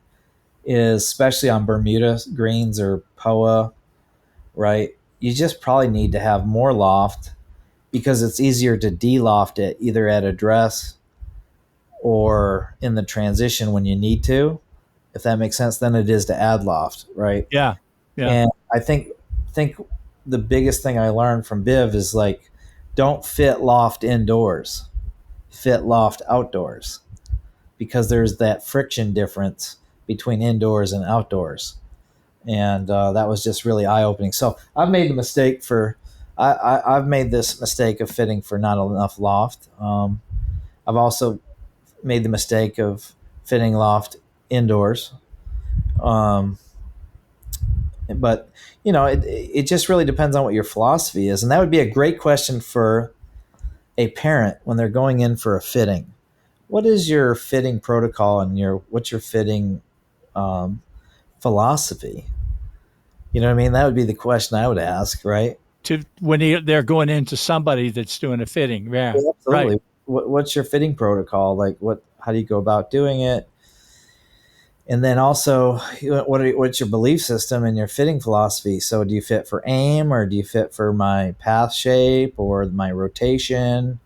is especially on Bermuda greens or POA, right? you just probably need to have more loft because it's easier to de-loft it either at address or in the transition when you need to, if that makes sense, than it is to add loft, right? Yeah. Yeah. And I think the biggest thing I learned from Biv is like, don't fit loft indoors, fit loft outdoors, because there's that friction difference between indoors and outdoors. And that was just really eye-opening. So I've made the mistake I've made this mistake of fitting for not enough loft. I've also made the mistake of fitting loft indoors. But it just really depends on what your philosophy is. And that would be a great question for a parent when they're going in for a fitting. What is your fitting protocol and what's your fitting philosophy? You know what I mean? That would be the question I would ask, right? When they're going into somebody that's doing a fitting. Yeah, absolutely. Right. What's your fitting protocol? Like how do you go about doing it? And then also, what's your belief system and your fitting philosophy? So do you fit for aim, or do you fit for my path shape or my rotation?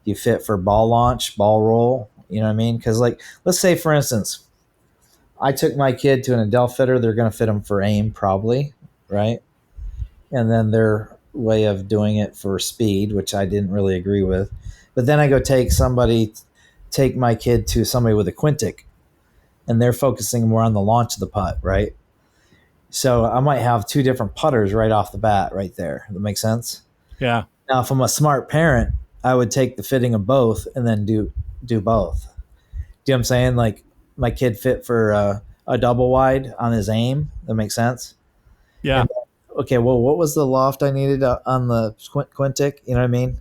Do you fit for ball launch, ball roll? You know what I mean? Because let's say, for instance, I took my kid to an Adele fitter. They're going to fit them for aim probably, right? And then their way of doing it for speed, which I didn't really agree with. But then I go take my kid to somebody with a Quintic, and they're focusing more on the launch of the putt, right? So I might have two different putters right off the bat right there. That makes sense? Yeah. Now, if I'm a smart parent, I would take the fitting of both and then do both. Do you know what I'm saying? Like my kid fit for a double wide on his aim. That makes sense? Yeah. Okay, well, what was the loft I needed on the Quintic? You know what I mean?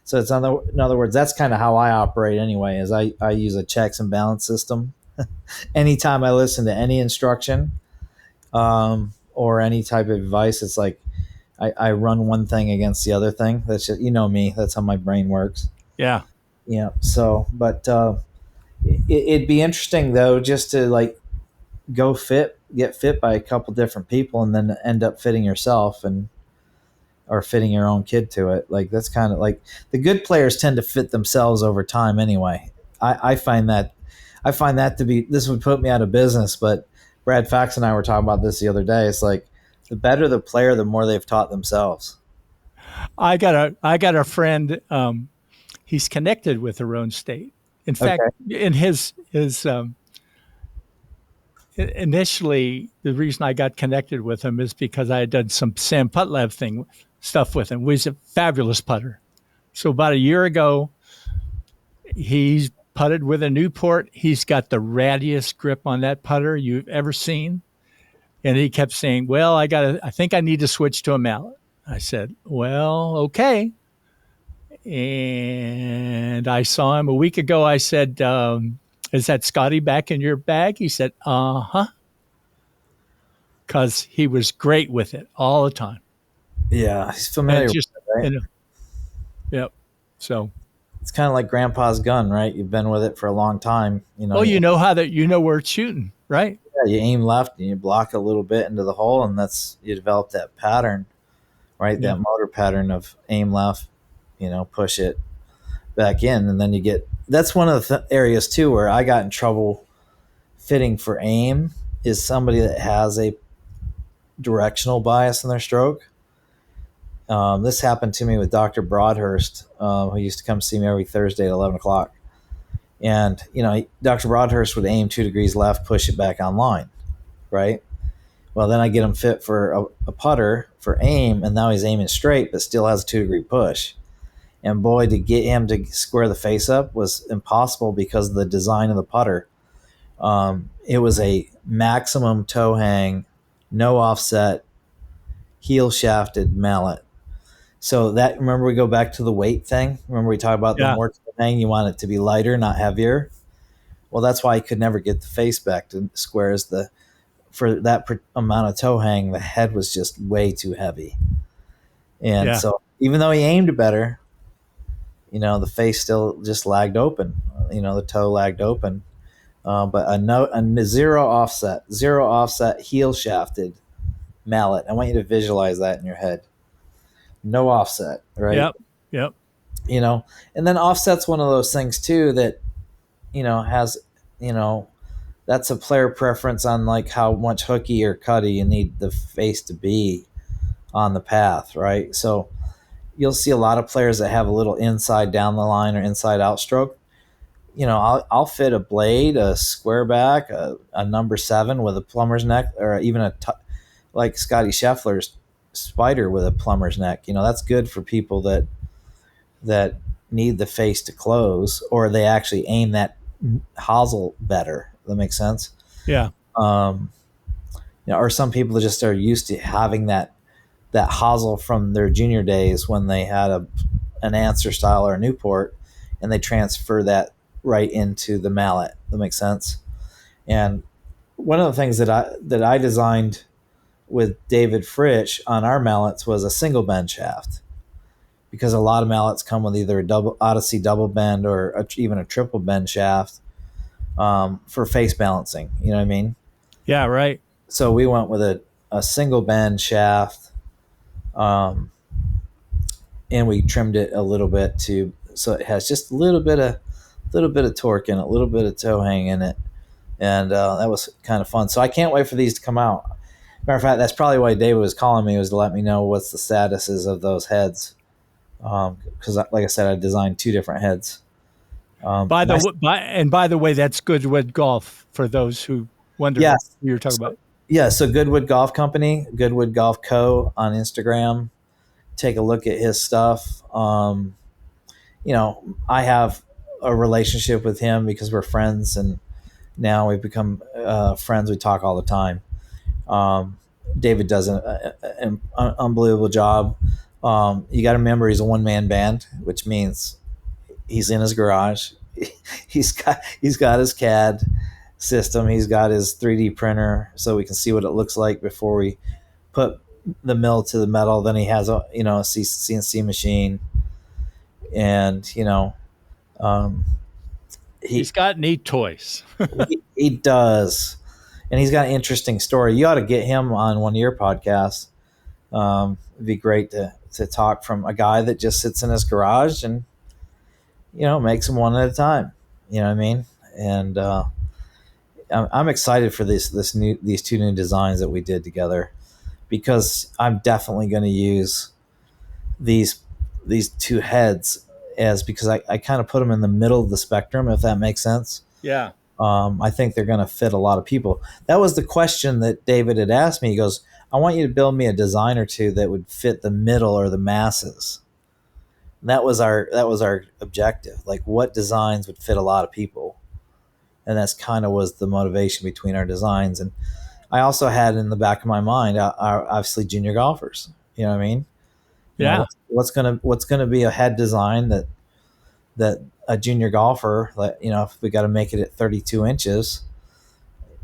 So it's in other words, that's kind of how I operate anyway, is I use a checks and balance system. Anytime I listen to any instruction or any type of advice, it's like I run one thing against the other thing. That's just, me. That's how my brain works. Yeah. Yeah. So, but it'd be interesting though, just to get fit by a couple different people and then end up fitting yourself or fitting your own kid to it. Like that's kind of like the good players tend to fit themselves over time anyway. I find that to be, this would put me out of business, but Brad Fax and I were talking about this the other day. It's like the better the player, the more they've taught themselves. I got a friend. He's connected with Roan State. In fact, in his initially, the reason I got connected with him is because I had done some Sam Putlev stuff with him. He's a fabulous putter. So about a year ago, he's putted with a Newport. He's got the rattiest grip on that putter you've ever seen. And he kept saying, well, I think I need to switch to a mallet. I said, well, okay. And I saw him a week ago. I said, is that Scotty back in your bag? He said, uh-huh. Because he was great with it all the time. Yeah, he's familiar with it, right? Yep. So it's kind of like Grandpa's gun, right? You've been with it for a long time. Well, you know where it's shooting, right? Yeah, you aim left and you block a little bit into the hole, and you develop that pattern, right? Yeah. That motor pattern of aim left, push it back in, and then that's one of the areas too where I got in trouble fitting for aim, is somebody that has a directional bias in their stroke. This happened to me with Dr. Broadhurst, who used to come see me every Thursday at 11 o'clock. And, Dr. Broadhurst would aim 2 degrees left, push it back on line, right? Well, then I get him fit for a putter for aim, and now he's aiming straight, but still has a 2-degree push. And boy, to get him to square the face up was impossible because of the design of the putter. It was a maximum toe hang, no offset, heel shafted mallet. So remember we go back to the weight thing? Remember we talked about the more toe hang, you want it to be lighter, not heavier? Well, that's why he could never get the face back to square, for that amount of toe hang, the head was just way too heavy. And so even though he aimed better, the face still just lagged open, the toe lagged open. But a zero offset heel shafted mallet. I want you to visualize that in your head. no offset, right? Yep. Yep. And then offset's one of those things too that, has, that's a player preference on like how much hooky or cutty you need the face to be on the path, right? So you'll see a lot of players that have a little inside down the line or inside out stroke. I'll fit a blade, a square back, a number 7 with a plumber's neck, or even like Scotty Scheffler's spider with a plumber's neck. That's good for people that need the face to close, or they actually aim that hosel better. That makes sense. Yeah. Or some people just are used to having that hosel from their junior days when they had an Answer style or a Newport, and they transfer that right into the mallet. That makes sense. And one of the things that I designed with David Frisch on our mallets was a single bend shaft, because a lot of mallets come with either a Odyssey double bend or even a triple bend shaft for face balancing. You know what I mean? Yeah. Right. So we went with a single bend shaft, and we trimmed it a little bit so it has just a little bit of torque in it, a little bit of toe hang in it, and that was kind of fun. So I can't wait for these to come out. Matter of fact, that's probably why David was calling me, was to let me know what's the statuses of those heads. Because, like I said, I designed 2 different heads. By the way, that's Goodwood Golf for those who wonder what you're talking about. Yeah, so Goodwood Golf Company, Goodwood Golf Co. on Instagram. Take a look at his stuff. I have a relationship with him because we're friends, and now we've become friends. We talk all the time. David does an unbelievable job. You got to remember, he's a one-man band, which means he's in his garage. He's got his CAD system. He's got his 3D printer, so we can see what it looks like before we put the mill to the metal. Then he has a CNC machine, and he's got neat toys. he does, and he's got an interesting story. You ought to get him on one of your podcasts. It'd be great to talk from a guy that just sits in his garage and makes them one at a time. You know what I mean? And I'm excited for these 2 new designs that we did together, because I'm definitely going to use these 2 heads because I kind of put them in the middle of the spectrum, if that makes sense. Yeah. I think they're going to fit a lot of people. That was the question that David had asked me. He goes, I want you to build me a design or 2 that would fit the middle or the masses. And that was our objective. Like, what designs would fit a lot of people? And that's kind of was the motivation between our designs. And I also had in the back of my mind, obviously, junior golfers. You know what I mean? Yeah. What's gonna be a head design that a junior golfer, if we got to make it at 32 inches,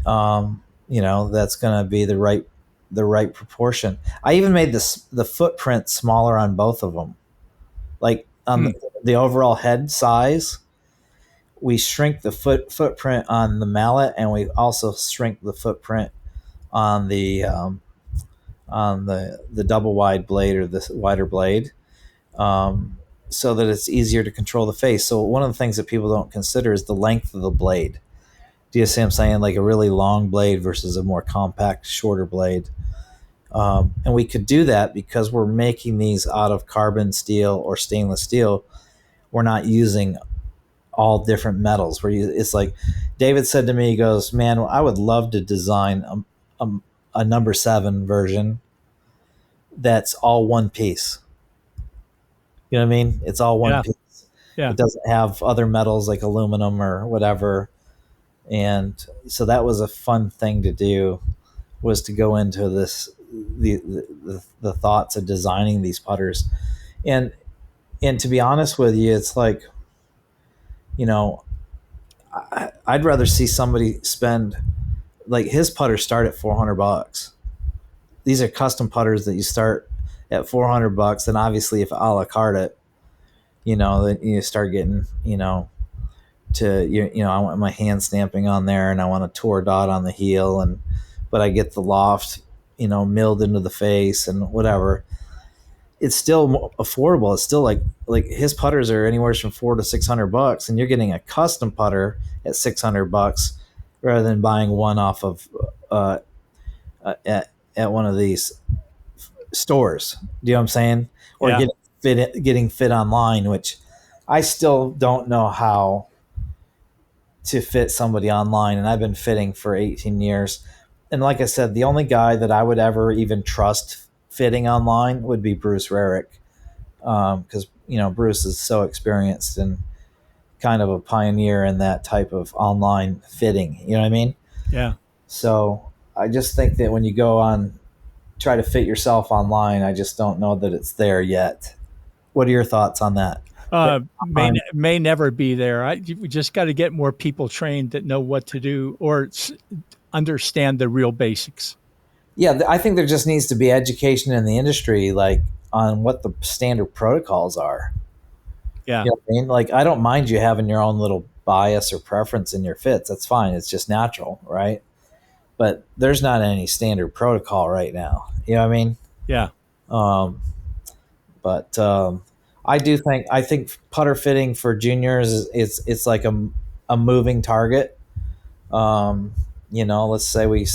that's gonna be the right proportion. I even made the footprint smaller on both of them. Like on the overall head size, we shrink the footprint on the mallet, and we also shrink the footprint on the double wide blade, or the wider blade, so that it's easier to control the face. So one of the things that people don't consider is the length of the blade. Do you see what I'm saying? Like a really long blade versus a more compact, shorter blade. And we could do that because we're making these out of carbon steel or stainless steel. We're not using all different metals. It's like David said to me, he goes, man, I would love to design a number 7 version that's all one piece. You know what I mean? It's all one piece. Yeah. It doesn't have other metals like aluminum or whatever. And so that was a fun thing to do, was to go into the thoughts of designing these putters. And to be honest with you, it's like, I'd rather see somebody spend, like, his putters start at $400. These are custom putters that you start at $400. And obviously, if a la carte it, then you start getting, I want my hand stamping on there, and I want a tour dot on the heel, but I get the loft, milled into the face and whatever. it's still affordable. It's still like his putters are anywhere from $400 to $600, and you're getting a custom putter at $600 rather than buying one off of at one of these stores. Do you know what I'm saying? Or Yeah. getting fit online, which I still don't know how to fit somebody online, and I've been fitting for 18 years. And like I said, the only guy that I would ever even trust fitting online would be Bruce Rarick, because Bruce is so experienced and kind of a pioneer in that type of online fitting. You know what I mean? Yeah. So I just think that when you go on, try to fit yourself online, I just don't know that it's there yet. What are your thoughts on that? May never be there. We just got to get more people trained that know what to do or understand the real basics. Yeah, I think there just needs to be education in the industry, like on what the standard protocols are. Yeah. You know what I mean? Like, I don't mind you having your own little bias or preference in your fits. That's fine. It's just natural, right? But there's not any standard protocol right now. You know what I mean? Yeah. But I think putter fitting for juniors it's like a moving target. Let's say we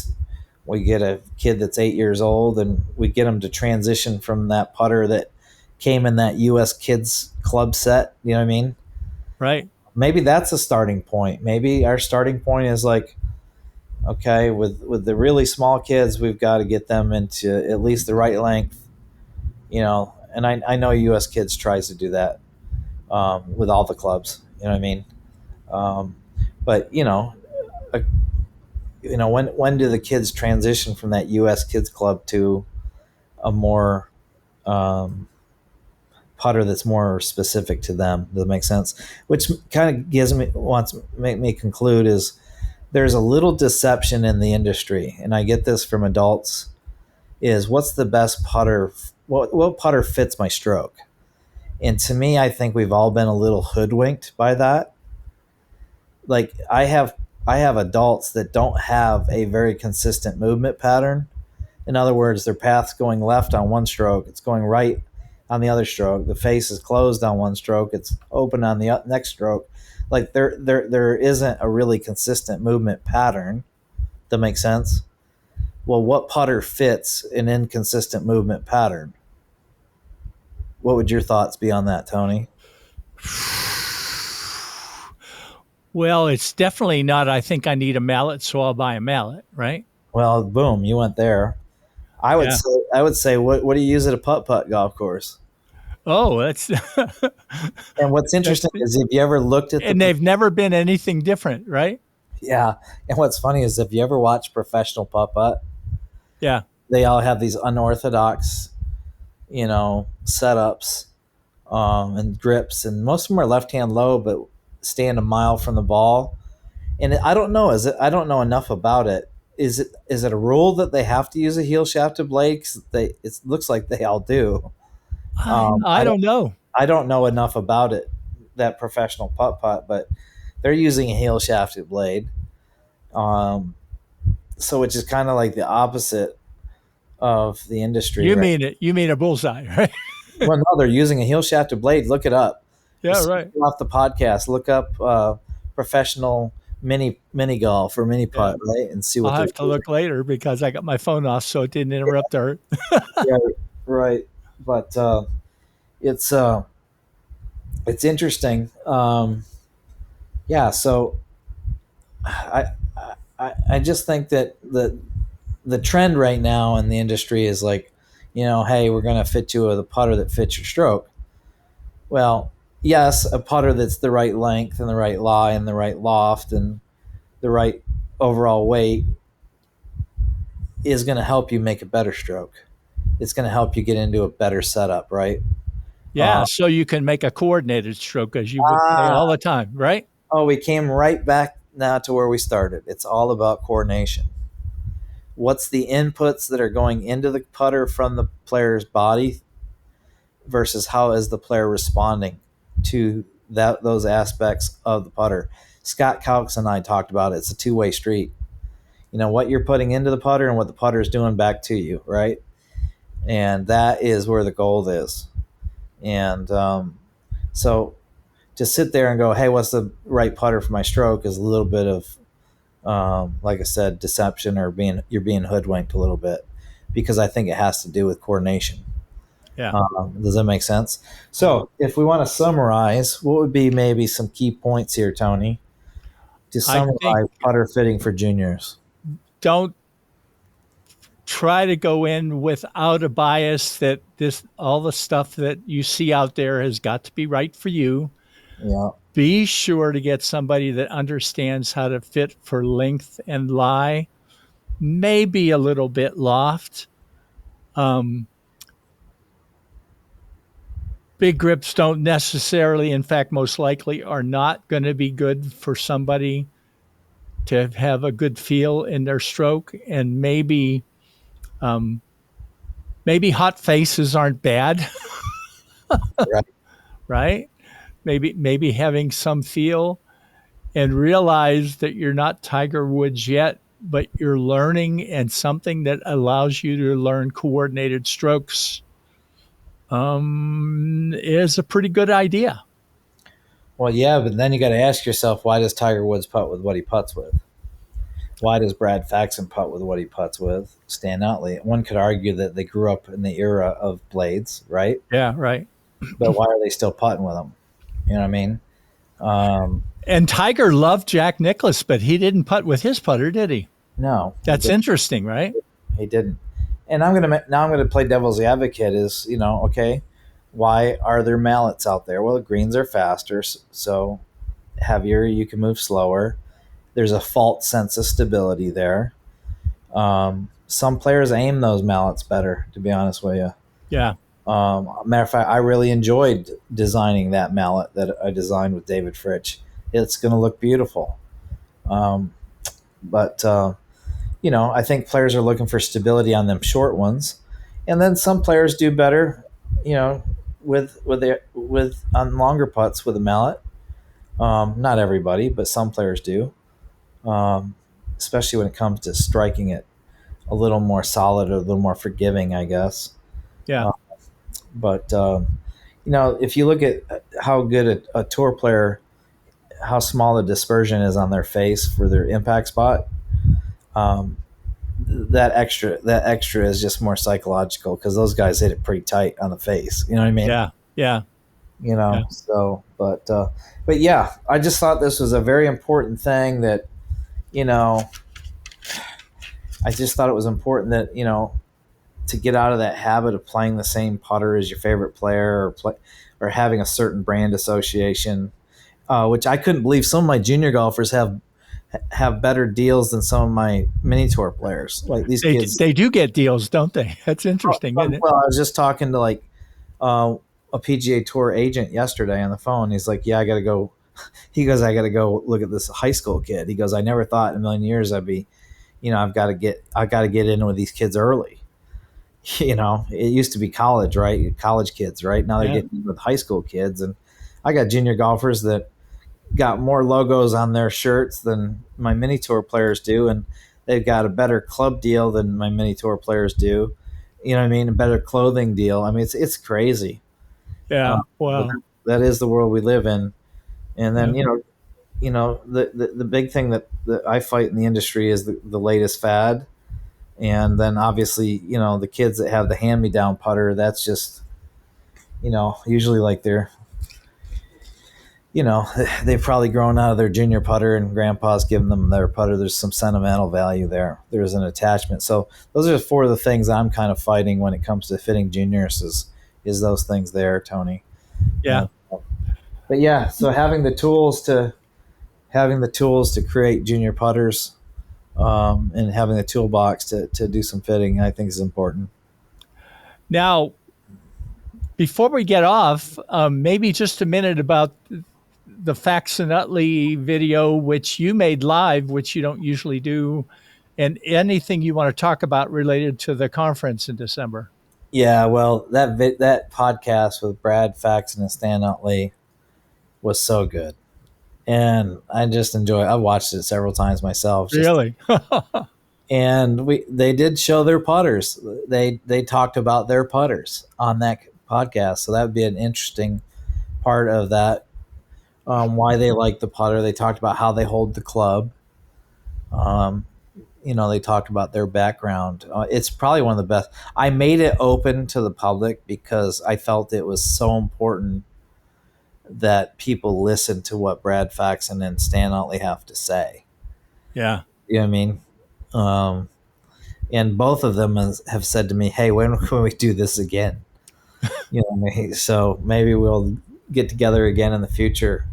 get a kid that's 8 years old and we get them to transition from that putter that came in that U.S. Kids Club set. You know what I mean? Right. Maybe that's a starting point. Maybe our starting point is like, okay, with the really small kids, we've got to get them into at least the right length, and I know U.S. Kids tries to do that with all the clubs. You know what I mean? But when do the kids transition from that U.S. Kids Club to a more putter that's more specific to them? Does that make sense? Which kind of wants to make me conclude is there's a little deception in the industry, and I get this from adults, is what's the best putter? What putter fits my stroke? And to me, I think we've all been a little hoodwinked by that. Like I have adults that don't have a very consistent movement pattern. In other words, their path's going left on one stroke, it's going right on the other stroke. The face is closed on one stroke, it's open on the next stroke. Like there isn't a really consistent movement pattern. That makes sense? Well, what putter fits an inconsistent movement pattern? What would your thoughts be on that, Tony? Well, it's definitely not, I think I need a mallet, so I'll buy a mallet, right? Well, boom, you went there. I would say what do you use at a putt-putt golf course? Oh, that's And what's interesting is if you ever looked at and they've never been anything different, right? Yeah. And what's funny is if you ever watch professional putt-putt, Yeah. they all have these unorthodox, setups and grips, and most of them are left-hand low, but stand a mile from the ball. And I don't know. I don't know enough about it. Is it a rule that they have to use a heel shafted blade? 'Cause it looks like they all do. I don't know. I don't know enough about it, that professional putt-putt, but they're using a heel shafted blade. So which is kind of like the opposite of the industry. You right? mean it? You mean a bullseye, right? Well, no, they're using a heel shafted blade. Look it up. Yeah, Just right. off the podcast, look up professional mini golf or mini putt, right, and see what I'll they're have to look later because I got my phone off, so it didn't interrupt her. right. But it's interesting. So I just think that the trend right now in the industry is like, hey, we're going to fit you with a putter that fits your stroke. Well, yes, a putter that's the right length and the right lie and the right loft and the right overall weight is going to help you make a better stroke. It's going to help you get into a better setup, right? Yeah, so you can make a coordinated stroke, as you would say all the time, right? Oh, we came right back now to where we started. It's all about coordination. What's the inputs that are going into the putter from the player's body versus how is the player responding to those aspects of the putter? Scott Calks and I talked about it. It's a two-way street. What you're putting into the putter and what the putter is doing back to you, right? And that is where the gold is. And so to sit there and go, hey, what's the right putter for my stroke is a little bit of, like I said, deception, or you're being hoodwinked a little bit, because I think it has to do with coordination. Yeah. Does that make sense? So if we want to summarize, what would be maybe some key points here, Tony, to I summarize think putter fitting for juniors? don't try to go in without a bias that all the stuff that you see out there has got to be right for you. Yeah. Be sure to get somebody that understands how to fit for length and lie, maybe a little bit loft. Big grips don't necessarily, in fact, most likely are not going to be good for somebody to have a good feel in their stroke. And maybe hot faces aren't bad, Right. right? Maybe having some feel, and realize that you're not Tiger Woods yet, but you're learning, and something that allows you to learn coordinated strokes is a pretty good idea. Well, yeah, but then you got to ask yourself, why does Tiger Woods putt with what he putts with? Why does Brad Faxon putt with what he putts with? Stan Utley. One could argue that they grew up in the era of blades, right? Yeah, right. But why are they still putting with them? You know what I mean? And Tiger loved Jack Nicklaus, but he didn't putt with his putter, did he? No, That's interesting, right? he didn't. And I'm gonna play devil's advocate. Is, okay, why are there mallets out there? Well, the greens are faster, so heavier, you can move slower. There's a false sense of stability there. Some players aim those mallets better, to be honest with you. Yeah. Matter of fact, I really enjoyed designing that mallet that I designed with David Frisch. It's going to look beautiful. But I think players are looking for stability on them short ones. And then some players do better, with on longer putts with a mallet. Not everybody, but some players do. Especially when it comes to striking it a little more solid or a little more forgiving, I guess. Yeah. But if you look at how good a tour player, how small the dispersion is on their face for their impact spot, that extra is just more psychological, because those guys hit it pretty tight on the face. You know what I mean? Yeah. Yeah. Yeah. So, but yeah, I just thought this was a very important thing that, I just thought it was important that, to get out of that habit of playing the same putter as your favorite player, or having a certain brand association, which I couldn't believe some of my junior golfers have better deals than some of my mini tour players. Like these kids, they do get deals, don't they? That's interesting, isn't it? Well, I was just talking to a PGA Tour agent yesterday on the phone. He's like, yeah, I got to go. He goes, I got to go look at this high school kid. He goes, I never thought in a million years I'd be, I got to get in with these kids early. It used to be college, right? College kids, right? Now they're getting in with high school kids. And I got junior golfers that got more logos on their shirts than my mini tour players do. And they've got a better club deal than my mini tour players do. You know what I mean? A better clothing deal. I mean, it's crazy. Yeah. Well, that is the world we live in. And then, the big thing that I fight in the industry is the latest fad. And then obviously, the kids that have the hand-me-down putter, that's just, usually like they're, they've probably grown out of their junior putter and grandpa's giving them their putter. There's some sentimental value there. There's an attachment. So those are four of the things I'm kind of fighting when it comes to fitting juniors is those things there, Tony. Yeah. But yeah, so having the tools to create junior putters, and having the toolbox to do some fitting, I think is important. Now, before we get off, maybe just a minute about the Faxon Utley video, which you made live, which you don't usually do, and anything you want to talk about related to the conference in December. Yeah, well, that podcast with Brad Faxon and Stan Utley was so good. And I just enjoy. I've watched it several times myself. Really? And they did show their putters. They talked about their putters on that podcast. So that would be an interesting part of that. Why they like the putter. They talked about how they hold the club. They talked about their background. It's probably one of the best. I made it open to the public because I felt it was so important that people listen to what Brad Faxon and Stan Utley have to say. Yeah. You know what I mean? And both of them have said to me, "Hey, when can we do this again?" So maybe we'll get together again in the future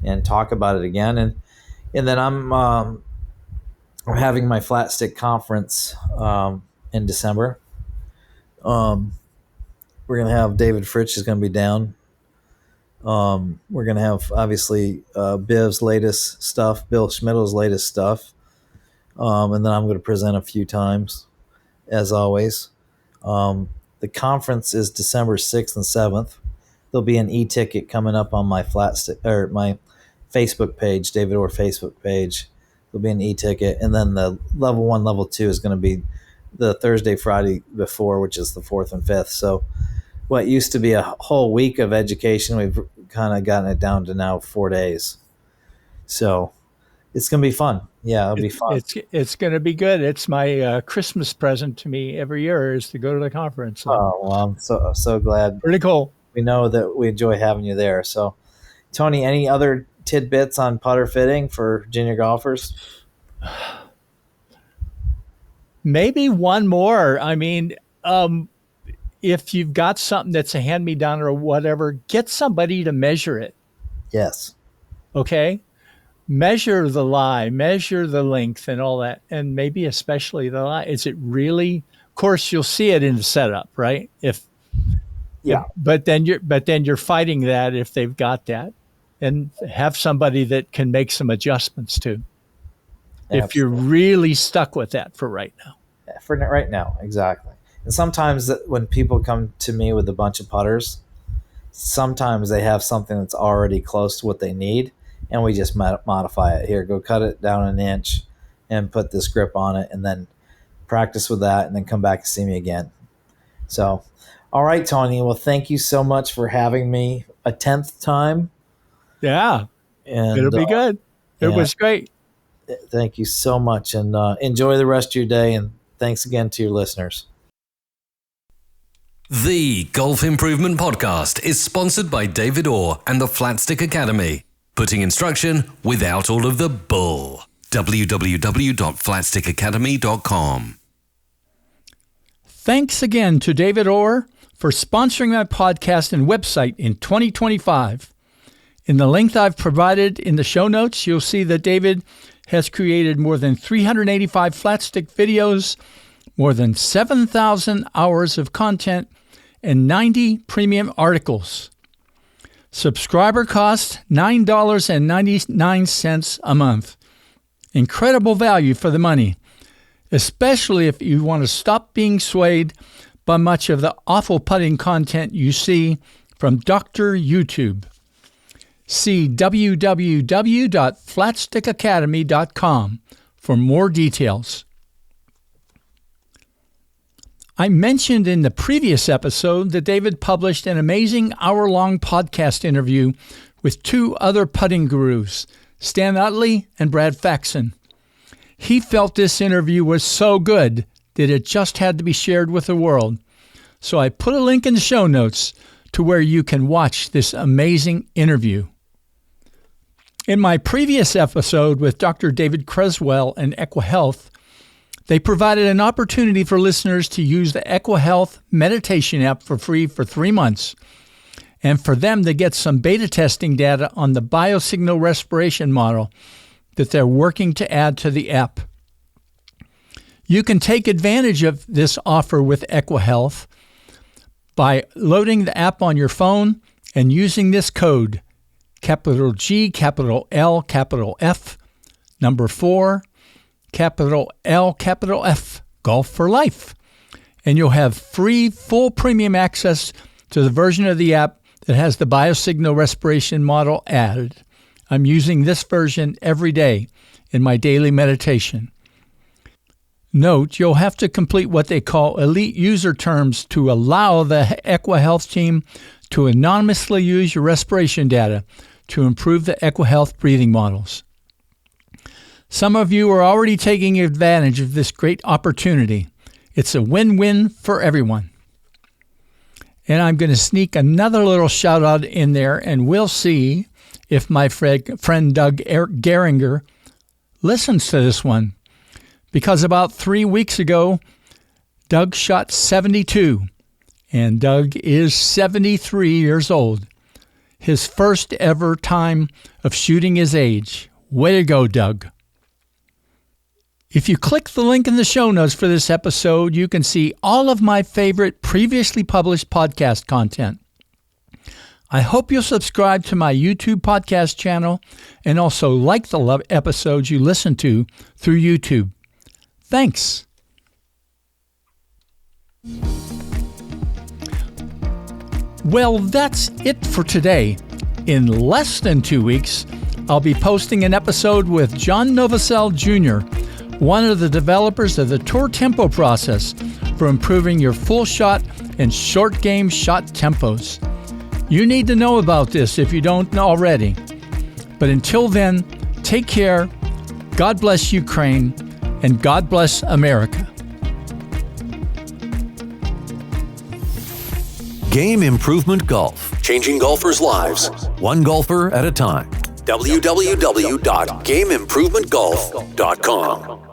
and talk about it again. And then I'm having my Flatstick conference in December. We're gonna have David Frisch is gonna be down. We're gonna have obviously Biv's latest stuff, Bill Schmidl's latest stuff. And then I'm going to present a few times, as always. The conference is December 6th and 7th. There'll be an e-ticket coming up on my my Facebook page, David Orr Facebook page. There'll be an e-ticket, and then the level 1, level 2 is going to be the Thursday, Friday before, which is the 4th and 5th. So, what used to be a whole week of education, we've kind of gotten it down to now 4 days. So. It's going to be fun. Yeah, it'll be fun. It's going to be good. It's my Christmas present to me every year is to go to the conference. So. Oh, well, I'm so glad. Pretty cool. We know that we enjoy having you there. So, Tony, any other tidbits on putter fitting for junior golfers? Maybe one more. I mean, if you've got something that's a hand-me-down or whatever, get somebody to measure it. Yes. Okay? Measure the lie, measure the length and all that, and maybe especially the lie. Is it really? Of course, you'll see it in the setup, right? But then you're fighting that if they've got that, and have somebody that can make some adjustments too. Absolutely. If you're really stuck with that for right now. Yeah, for right now, exactly. And sometimes when people come to me with a bunch of putters, sometimes they have something that's already close to what they need. And we just modify it. Here, go cut it down an inch and put this grip on it, and then practice with that, and then come back and see me again. So, all right, Tony. Well, thank you so much for having me a 10th time. Yeah, and it'll be good. It was great. Thank you so much, and enjoy the rest of your day, and thanks again to your listeners. The Golf Improvement Podcast is sponsored by David Orr and the Flatstick Academy. Putting instruction without all of the bull. www.flatstickacademy.com. Thanks again to David Orr for sponsoring my podcast and website in 2025. In the link I've provided in the show notes, you'll see that David has created more than 385 Flatstick videos, more than 7,000 hours of content, and 90 premium articles. Subscriber cost $9.99 a month. Incredible value for the money, especially if you want to stop being swayed by much of the awful putting content you see from Dr. YouTube. See www.flatstickacademy.com for more details. I mentioned in the previous episode that David published an amazing hour-long podcast interview with two other putting gurus, Stan Utley and Brad Faxon. He felt this interview was so good that it just had to be shared with the world. So I put a link in the show notes to where you can watch this amazing interview. In my previous episode with Dr. David Creswell and EquiHealth, they provided an opportunity for listeners to use the EquiHealth meditation app for free for 3 months, and for them to get some beta testing data on the biosignal respiration model that they're working to add to the app. You can take advantage of this offer with EquiHealth by loading the app on your phone and using this code, capital G, capital L, capital F, number 4, capital L, capital F, Golf for Life. And you'll have free, full premium access to the version of the app that has the biosignal respiration model added. I'm using this version every day in my daily meditation. Note, you'll have to complete what they call elite user terms to allow the EquiHealth team to anonymously use your respiration data to improve the EquiHealth breathing models. Some of you are already taking advantage of this great opportunity. It's a win-win for everyone. And I'm going to sneak another little shout out in there, and we'll see if my friend Doug Geringer listens to this one. Because about 3 weeks ago, Doug shot 72, and Doug is 73 years old. His first ever time of shooting his age. Way to go, Doug. If you click the link in the show notes for this episode, you can see all of my favorite previously published podcast content. I hope you'll subscribe to my YouTube podcast channel and also like the episodes you listen to through YouTube. Thanks. Well, that's it for today. In less than 2 weeks, I'll be posting an episode with John Novosel Jr., one of the developers of the Tour Tempo process for improving your full shot and short game shot tempos. You need to know about this if you don't already. But until then, take care, God bless Ukraine, and God bless America. Game Improvement Golf, changing golfers' lives, one golfer at a time. www.gameimprovementgolf.com